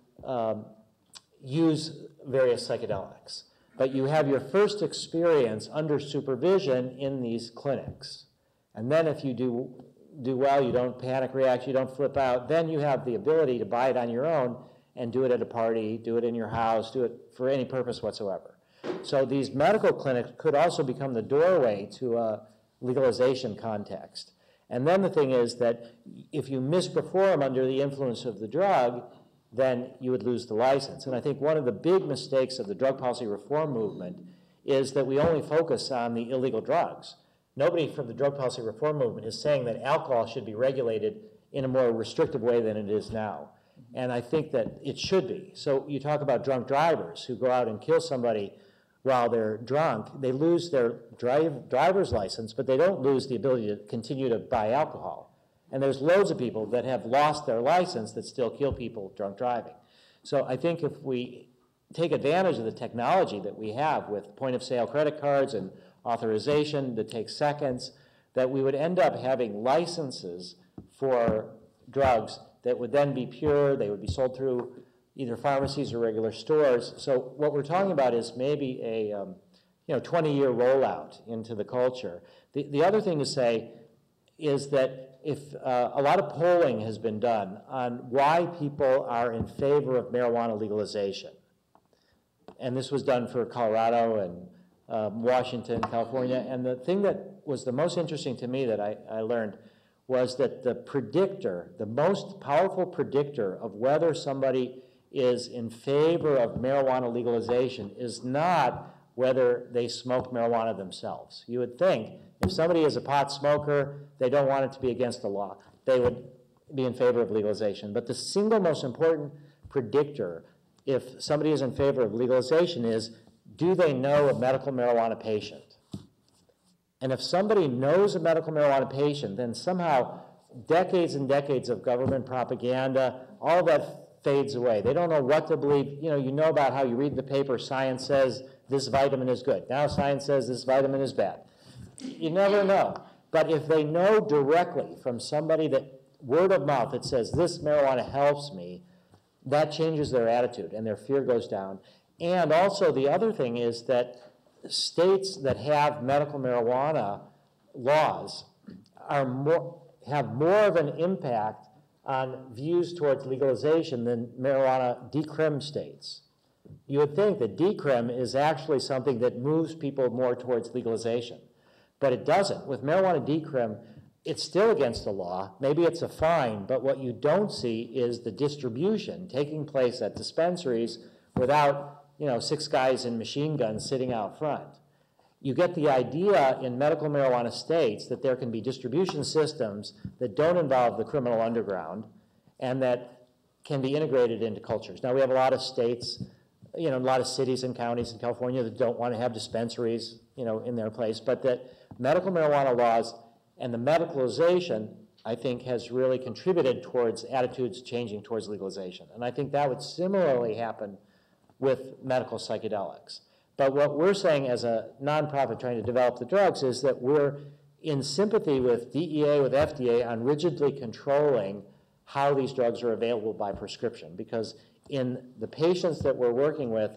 use various psychedelics. But you have your first experience under supervision in these clinics. And then if you do well, you don't panic react, you don't flip out, then you have the ability to buy it on your own and do it at a party, do it in your house, do it for any purpose whatsoever. So these medical clinics could also become the doorway to a legalization context. And then the thing is that if you misperform under the influence of the drug, then you would lose the license. And I think one of the big mistakes of the drug policy reform movement is that we only focus on the illegal drugs. Nobody from the drug policy reform movement is saying that alcohol should be regulated in a more restrictive way than it is now. And I think that it should be. So you talk about drunk drivers who go out and kill somebody while they're drunk. They lose their driver's license, but they don't lose the ability to continue to buy alcohol. And there's loads of people that have lost their license that still kill people drunk driving. So I think if we take advantage of the technology that we have with point-of-sale credit cards and authorization that takes seconds, that we would end up having licenses for drugs that would then be pure, they would be sold through either pharmacies or regular stores. So what we're talking about is maybe a 20-year rollout into the culture. The other thing to say is that if a lot of polling has been done on why people are in favor of marijuana legalization, and this was done for Colorado and Washington, California, and the thing that was the most interesting to me that I learned was that the most powerful predictor of whether somebody is in favor of marijuana legalization is not whether they smoke marijuana themselves. You would think if somebody is a pot smoker, they don't want it to be against the law, they would be in favor of legalization. But the single most important predictor if somebody is in favor of legalization is, do they know a medical marijuana patient? And if somebody knows a medical marijuana patient, then somehow decades and decades of government propaganda, all that fades away. They don't know what to believe. You know about how you read the paper, science says this vitamin is good. Now science says this vitamin is bad. You never know. But if they know directly from somebody that, word of mouth, that says this marijuana helps me, that changes their attitude and their fear goes down. And also the other thing is that states that have medical marijuana laws have more of an impact on views towards legalization than marijuana decrim states. You would think that decrim is actually something that moves people more towards legalization, but it doesn't. With marijuana decrim, it's still against the law. Maybe it's a fine, but what you don't see is the distribution taking place at dispensaries without 6 guys in machine guns sitting out front. You get the idea in medical marijuana states that there can be distribution systems that don't involve the criminal underground and that can be integrated into cultures. Now, we have a lot of states, a lot of cities and counties in California that don't want to have dispensaries, in their place, but that medical marijuana laws and the medicalization, I think, has really contributed towards attitudes changing towards legalization. And I think that would similarly happen with medical psychedelics. But what we're saying as a nonprofit trying to develop the drugs is that we're in sympathy with DEA, with FDA, on rigidly controlling how these drugs are available by prescription. Because in the patients that we're working with,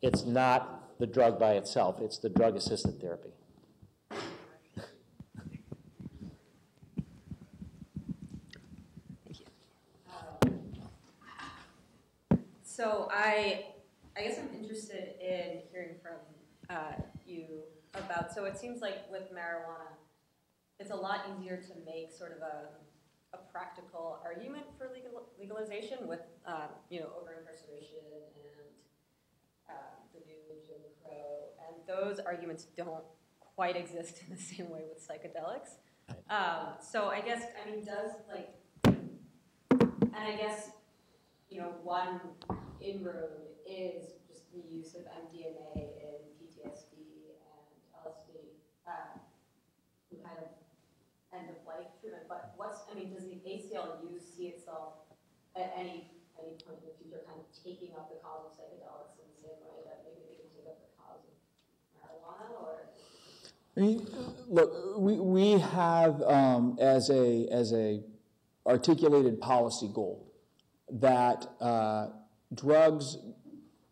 it's not the drug by itself, it's the drug-assisted therapy. So I guess I'm interested in hearing from you about, so it seems like with marijuana, it's a lot easier to make sort of a practical argument for legalization with, over-incarceration and the new Jim Crow, and those arguments don't quite exist in the same way with psychedelics. So I guess, one inroad is just the use of MDMA in PTSD and LSD, kind of end-of-life treatment. But does the ACLU see itself at any point in the future kind of taking up the cause of psychedelics in the same way that maybe they can take up the cause of marijuana? Or Look, we have as a articulated policy goal that drugs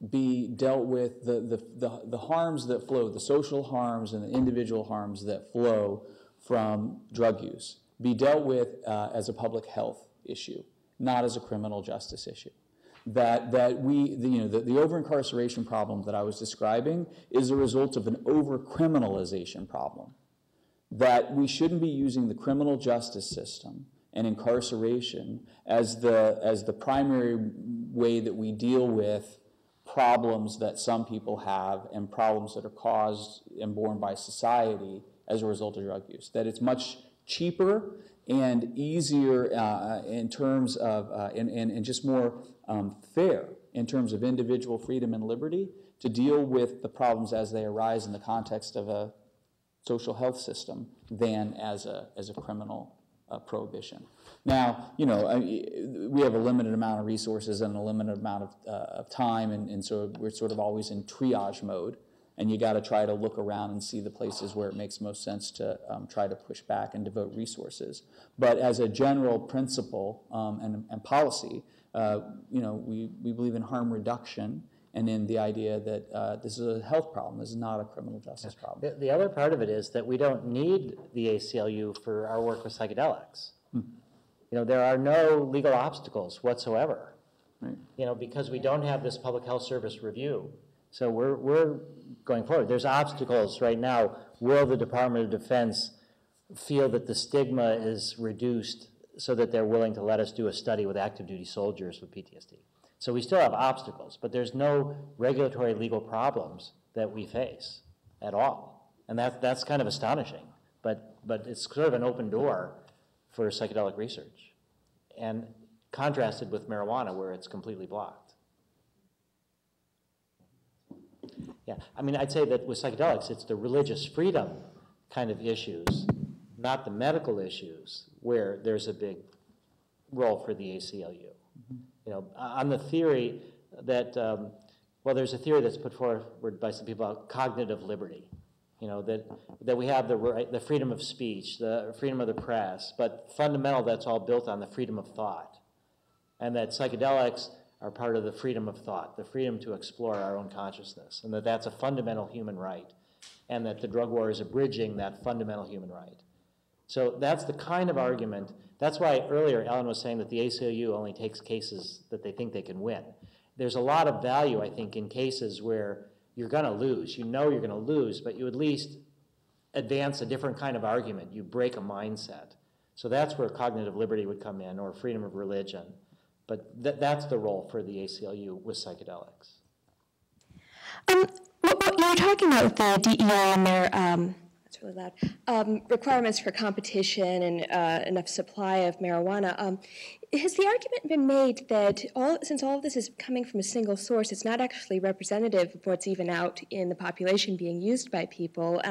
be dealt with, the harms that flow, the social harms and the individual harms that flow from drug use, be dealt with as a public health issue, not as a criminal justice issue. The over-incarceration problem that I was describing is a result of an over-criminalization problem. That we shouldn't be using the criminal justice system and incarceration as the primary way that we deal with problems that some people have and problems that are caused and borne by society as a result of drug use. That it's much cheaper and easier in terms of, and just more fair in terms of individual freedom and liberty to deal with the problems as they arise in the context of a social health system than as a criminal prohibition. Now, we have a limited amount of resources and a limited amount of time, and so we're sort of always in triage mode, and you got to try to look around and see the places where it makes most sense to try to push back and devote resources. But as a general principle and policy, we believe in harm reduction and in the idea that this is a health problem. This is not a criminal justice problem. The other part of it is that we don't need the ACLU for our work with psychedelics. There are no legal obstacles whatsoever, right. Because we don't have this public health service review. So we're going forward. There's obstacles right now. Will the Department of Defense feel that the stigma is reduced so that they're willing to let us do a study with active duty soldiers with PTSD? So we still have obstacles, but there's no regulatory legal problems that we face at all. And that's kind of astonishing, but it's sort of an open door for psychedelic research, and contrasted with marijuana where it's completely blocked. Yeah, I mean, I'd say that with psychedelics, it's the religious freedom kind of issues, not the medical issues, where there's a big role for the ACLU. You know, on the theory that, well, there's a theory that's put forward by some people about cognitive liberty. You know, that we have the freedom of speech, the freedom of the press, but fundamental, that's all built on the freedom of thought. And that psychedelics are part of the freedom of thought, the freedom to explore our own consciousness, and that that's a fundamental human right, and that the drug war is abridging that fundamental human right. So that's the kind of argument. That's why earlier Alan was saying that the ACLU only takes cases that they think they can win. There's a lot of value, I think, in cases where you're going to lose. You know you're going to lose, but you at least advance a different kind of argument. You break a mindset. So that's where cognitive liberty would come in, or freedom of religion. But that's the role for the ACLU with psychedelics. What you were talking about with the DEA and their that's really loud, requirements for competition and enough supply of marijuana. Has the argument been made that since all of this is coming from a single source, it's not actually representative of what's even out in the population being used by people?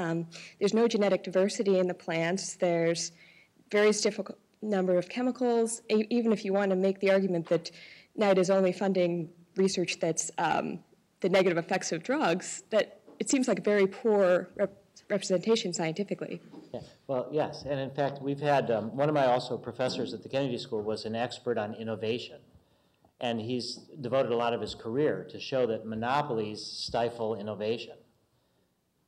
There's no genetic diversity in the plants. There's various different number of chemicals. Even if you want to make the argument that NIDA is only funding research that's the negative effects of drugs, that it seems like a very poor representation scientifically. Yeah. Well, yes, and in fact, we've had, one of my also professors at the Kennedy School was an expert on innovation, and he's devoted a lot of his career to show that monopolies stifle innovation.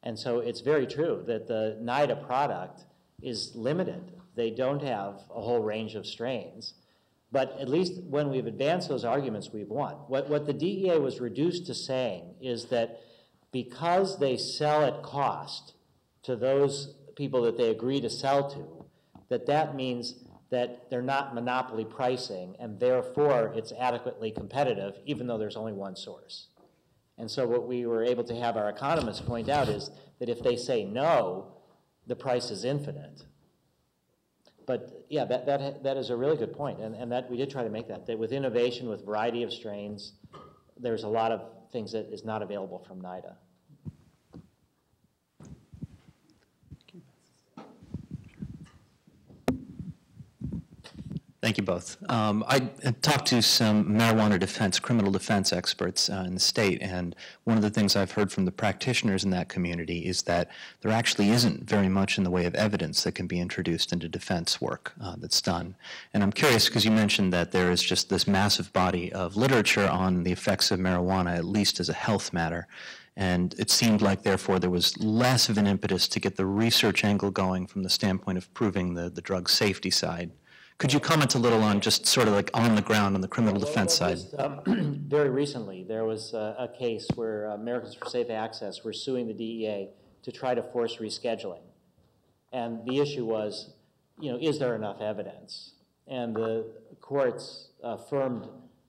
And so it's very true that the NIDA product is limited. They don't have a whole range of strains. But at least when we've advanced those arguments, we've won. What the DEA was reduced to saying is that because they sell at cost to those people that they agree to sell to, that means that they're not monopoly pricing, and therefore it's adequately competitive, even though there's only one source. And so what we were able to have our economists point out is that if they say no, the price is infinite. But yeah, that is a really good point, and that we did try to make that with innovation, with variety of strains, there's a lot of things that is not available from NIDA. Thank you both. I talked to some marijuana defense, criminal defense experts in the state, and one of the things I've heard from the practitioners in that community is that there actually isn't very much in the way of evidence that can be introduced into defense work that's done. And I'm curious, because you mentioned that there is just this massive body of literature on the effects of marijuana, at least as a health matter. And it seemed like, therefore, there was less of an impetus to get the research angle going from the standpoint of proving the drug safety side. Could you comment a little on just sort of like on the ground on the criminal defense side? Very recently, there was a case where Americans for Safe Access were suing the DEA to try to force rescheduling. And the issue was, is there enough evidence? And the courts affirmed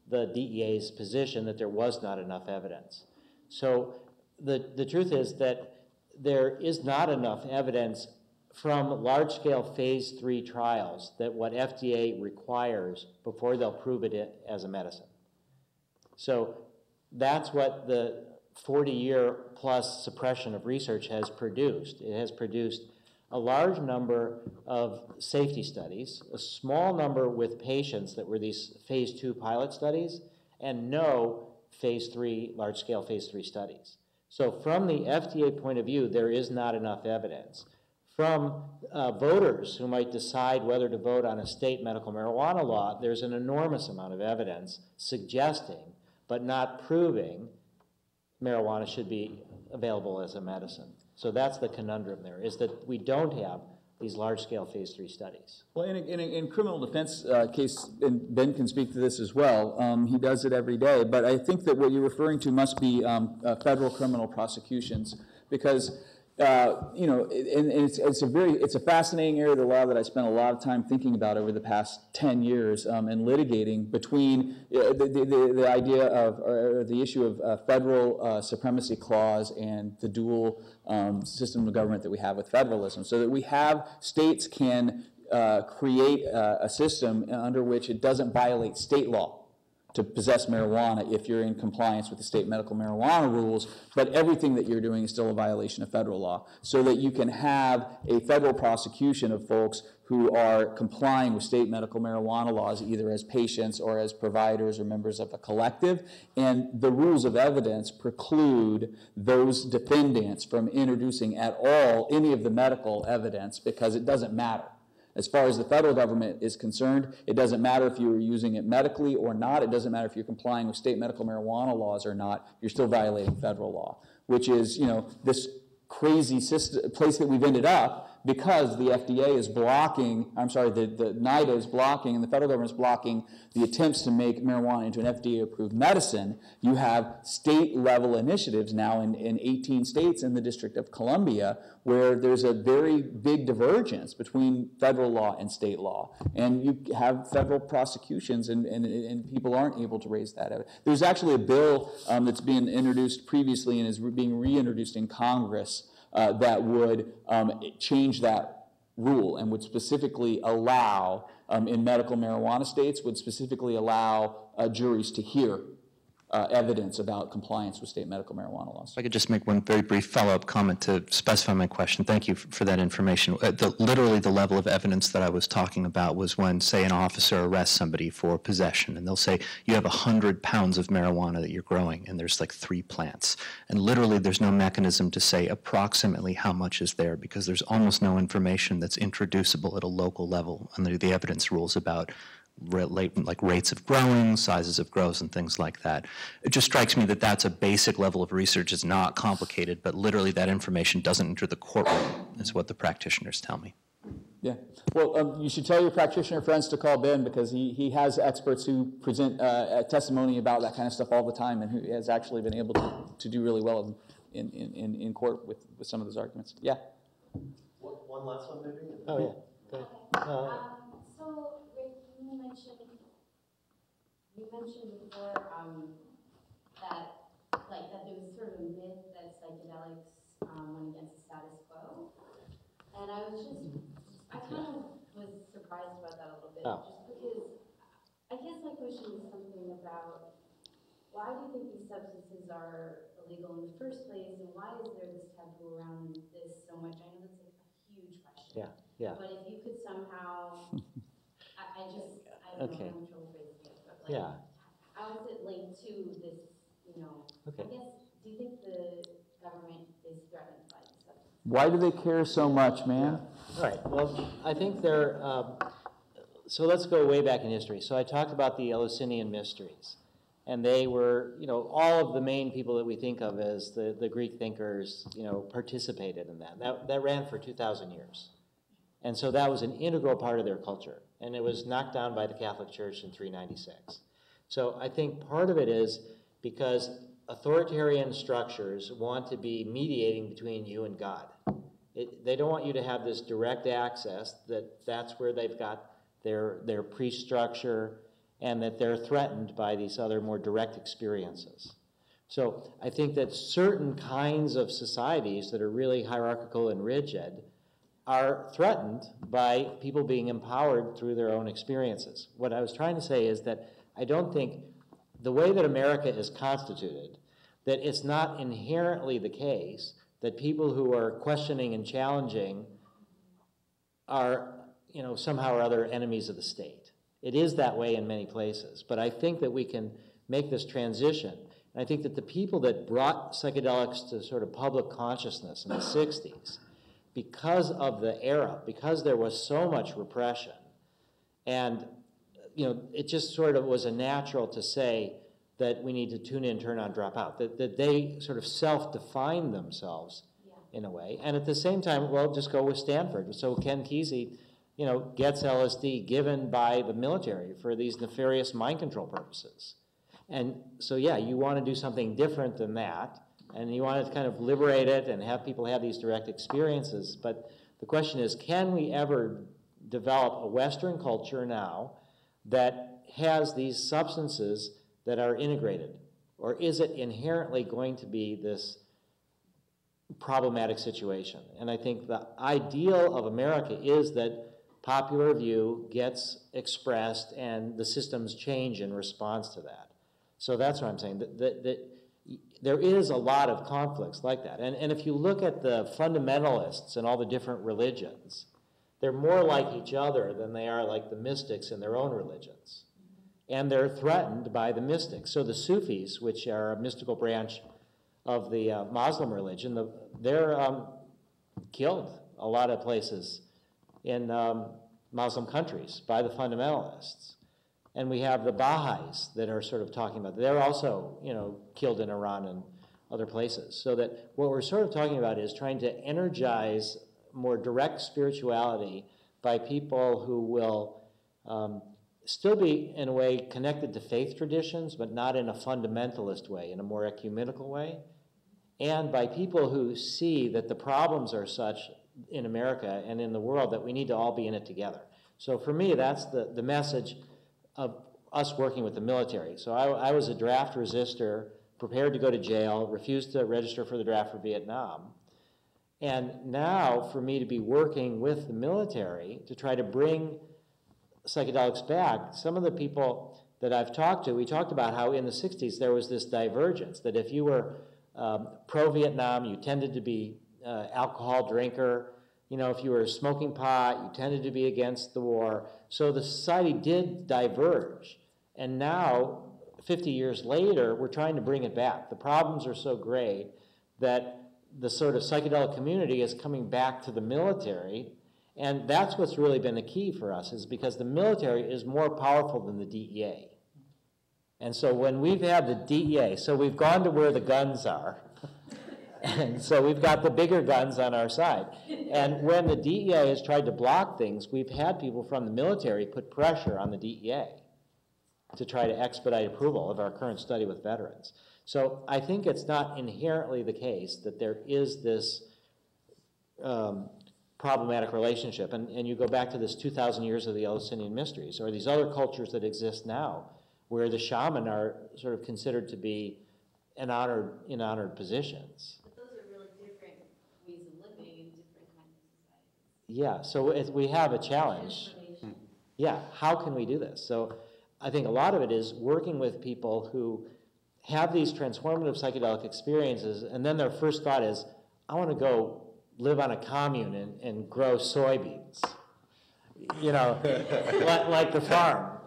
the DEA's position that there was not enough evidence. So the truth is that there is not enough evidence from large-scale phase 3 trials that what FDA requires before they'll prove it as a medicine. So that's what the 40-year plus suppression of research has produced. It has produced a large number of safety studies, a small number with patients that were these phase 2 pilot studies, and no phase 3, large-scale phase 3 studies. So from the FDA point of view, there is not enough evidence. From voters who might decide whether to vote on a state medical marijuana law, there's an enormous amount of evidence suggesting, but not proving, marijuana should be available as a medicine. So that's the conundrum there, is that we don't have these large-scale phase 3 studies. Well, in criminal defense case, and Ben can speak to this as well, he does it every day, but I think that what you're referring to must be federal criminal prosecutions, because it's a fascinating area of the law that I spent a lot of time thinking about over the past 10 years and litigating between the idea of, or the issue of federal supremacy clause and the dual system of government that we have with federalism, so that we have states can create a system under which it doesn't violate state law. to possess marijuana if you're in compliance with the state medical marijuana rules, but everything that you're doing is still a violation of federal law, so that you can have a federal prosecution of folks who are complying with state medical marijuana laws, either as patients or as providers or members of a collective. And the rules of evidence preclude those defendants from introducing at all any of the medical evidence, because it doesn't matter. As far as the federal government is concerned, it doesn't matter if you were using it medically or not. It doesn't matter if you're complying with state medical marijuana laws or not. You're still violating federal law, which is, this crazy place that we've ended up because the FDA is blocking, the NIDA is blocking and the federal government is blocking the attempts to make marijuana into an FDA-approved medicine. You have state-level initiatives now in 18 states in the District of Columbia where there's a very big divergence between federal law and state law. And you have federal prosecutions and people aren't able to raise that. There's actually a bill that's been introduced previously and is being reintroduced in Congress that would change that rule and would specifically allow, in medical marijuana states, would specifically allow juries to hear evidence about compliance with state medical marijuana laws. If I could just make one very brief follow-up comment to specify my question. Thank you for that information. Literally the level of evidence that I was talking about was when, say, an officer arrests somebody for possession, and they'll say, you have 100 pounds of marijuana that you're growing, and there's like 3 plants. And literally there's no mechanism to say approximately how much is there, because there's almost no information that's introducible at a local level under the evidence rules about like rates of growing, sizes of growth, and things like that. It just strikes me that that's a basic level of research. It's not complicated, but literally that information doesn't enter the courtroom, is what the practitioners tell me. Yeah. Well, you should tell your practitioner friends to call Ben, because he has experts who present testimony about that kind of stuff all the time, and who has actually been able to do really well in court with some of those arguments. Yeah? One last one, maybe? Oh, yeah. Go ahead. You mentioned before that there was sort of a myth that psychedelics went against the status quo, and I kind of was surprised about that a little bit, just because I guess my question is something about why do you think these substances are illegal in the first place, and why is there this taboo around this so much? I know that's like a huge question. Yeah. But if you could somehow, I don't know how I'm trouble phrasing it, but like, how is it linked to this, I guess, do you think the government is threatened by this substance? Why do they care so much, man? All right, well, I think they're, so let's go way back in history. So I talked about the Eleusinian mysteries, and they were, all of the main people that we think of as the Greek thinkers, participated in that. That ran for 2,000 years. And so that was an integral part of their culture. And it was knocked down by the Catholic Church in 396. So I think part of it is because authoritarian structures want to be mediating between you and God. They don't want you to have this direct access, that's where they've got their priest structure, and that they're threatened by these other more direct experiences. So I think that certain kinds of societies that are really hierarchical and rigid are threatened by people being empowered through their own experiences. What I was trying to say is that I don't think the way that America is constituted, that it's not inherently the case that people who are questioning and challenging are, somehow or other enemies of the state. It is that way in many places, but I think that we can make this transition. And I think that the people that brought psychedelics to sort of public consciousness in the 60s, because of the era, because there was so much repression, and it just sort of was a natural to say that we need to tune in, turn on, drop out, that they sort of self-define themselves in a way. And at the same time, well, just go with Stanford. So Ken Kesey, gets LSD given by the military for these nefarious mind control purposes. And so, yeah, you want to do something different than that, and you want to kind of liberate it and have people have these direct experiences. But the question is, can we ever develop a Western culture now that has these substances that are integrated? Or is it inherently going to be this problematic situation? And I think the ideal of America is that popular view gets expressed and the systems change in response to that. So that's what I'm saying, that there is a lot of conflicts like that. And if you look at the fundamentalists and all the different religions, they're more like each other than they are like the mystics in their own religions. And they're threatened by the mystics. So the Sufis, which are a mystical branch of the Muslim religion, they're killed a lot of places in Muslim countries by the fundamentalists. And we have the Baha'is that are sort of talking about, they're also, killed in Iran and other places. So that what we're sort of talking about is trying to energize more direct spirituality by people who will still be, in a way, connected to faith traditions, but not in a fundamentalist way, in a more ecumenical way. And by people who see that the problems are such in America and in the world that we need to all be in it together. So for me, that's the message of us working with the military. So I was a draft resistor, prepared to go to jail, refused to register for the draft for Vietnam. And now for me to be working with the military to try to bring psychedelics back, some of the people that I've talked to, we talked about how in the 60s there was this divergence, that if you were pro-Vietnam, you tended to be alcohol drinker. If you were smoking pot, you tended to be against the war. So the society did diverge. And now, 50 years later, we're trying to bring it back. The problems are so great that the sort of psychedelic community is coming back to the military. And that's what's really been the key for us, is because the military is more powerful than the DEA. And so when we've had the DEA, so we've gone to where the guns are, and so we've got the bigger guns on our side. And when the DEA has tried to block things, we've had people from the military put pressure on the DEA to try to expedite approval of our current study with veterans. So I think it's not inherently the case that there is this problematic relationship. And you go back to this 2,000 years of the Eleusinian mysteries, or these other cultures that exist now, where the shaman are sort of considered to be in honored positions. But those are really different ways of living in different kinds of societies. Yeah, so we have a challenge. Yeah, how can we do this? So I think a lot of it is working with people who have these transformative psychedelic experiences, and then their first thought is, I want to go live on a commune and grow soybeans. Like the farm,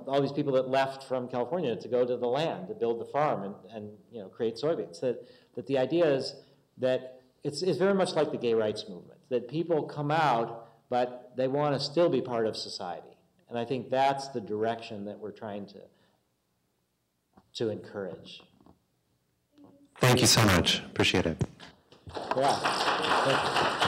all these people that left from California to go to the land to build the farm and create soybeans. That the idea is that it's very much like the gay rights movement, that people come out, but they want to still be part of society. And I think that's the direction that we're trying to encourage. Thank you so much. Appreciate it. Yeah.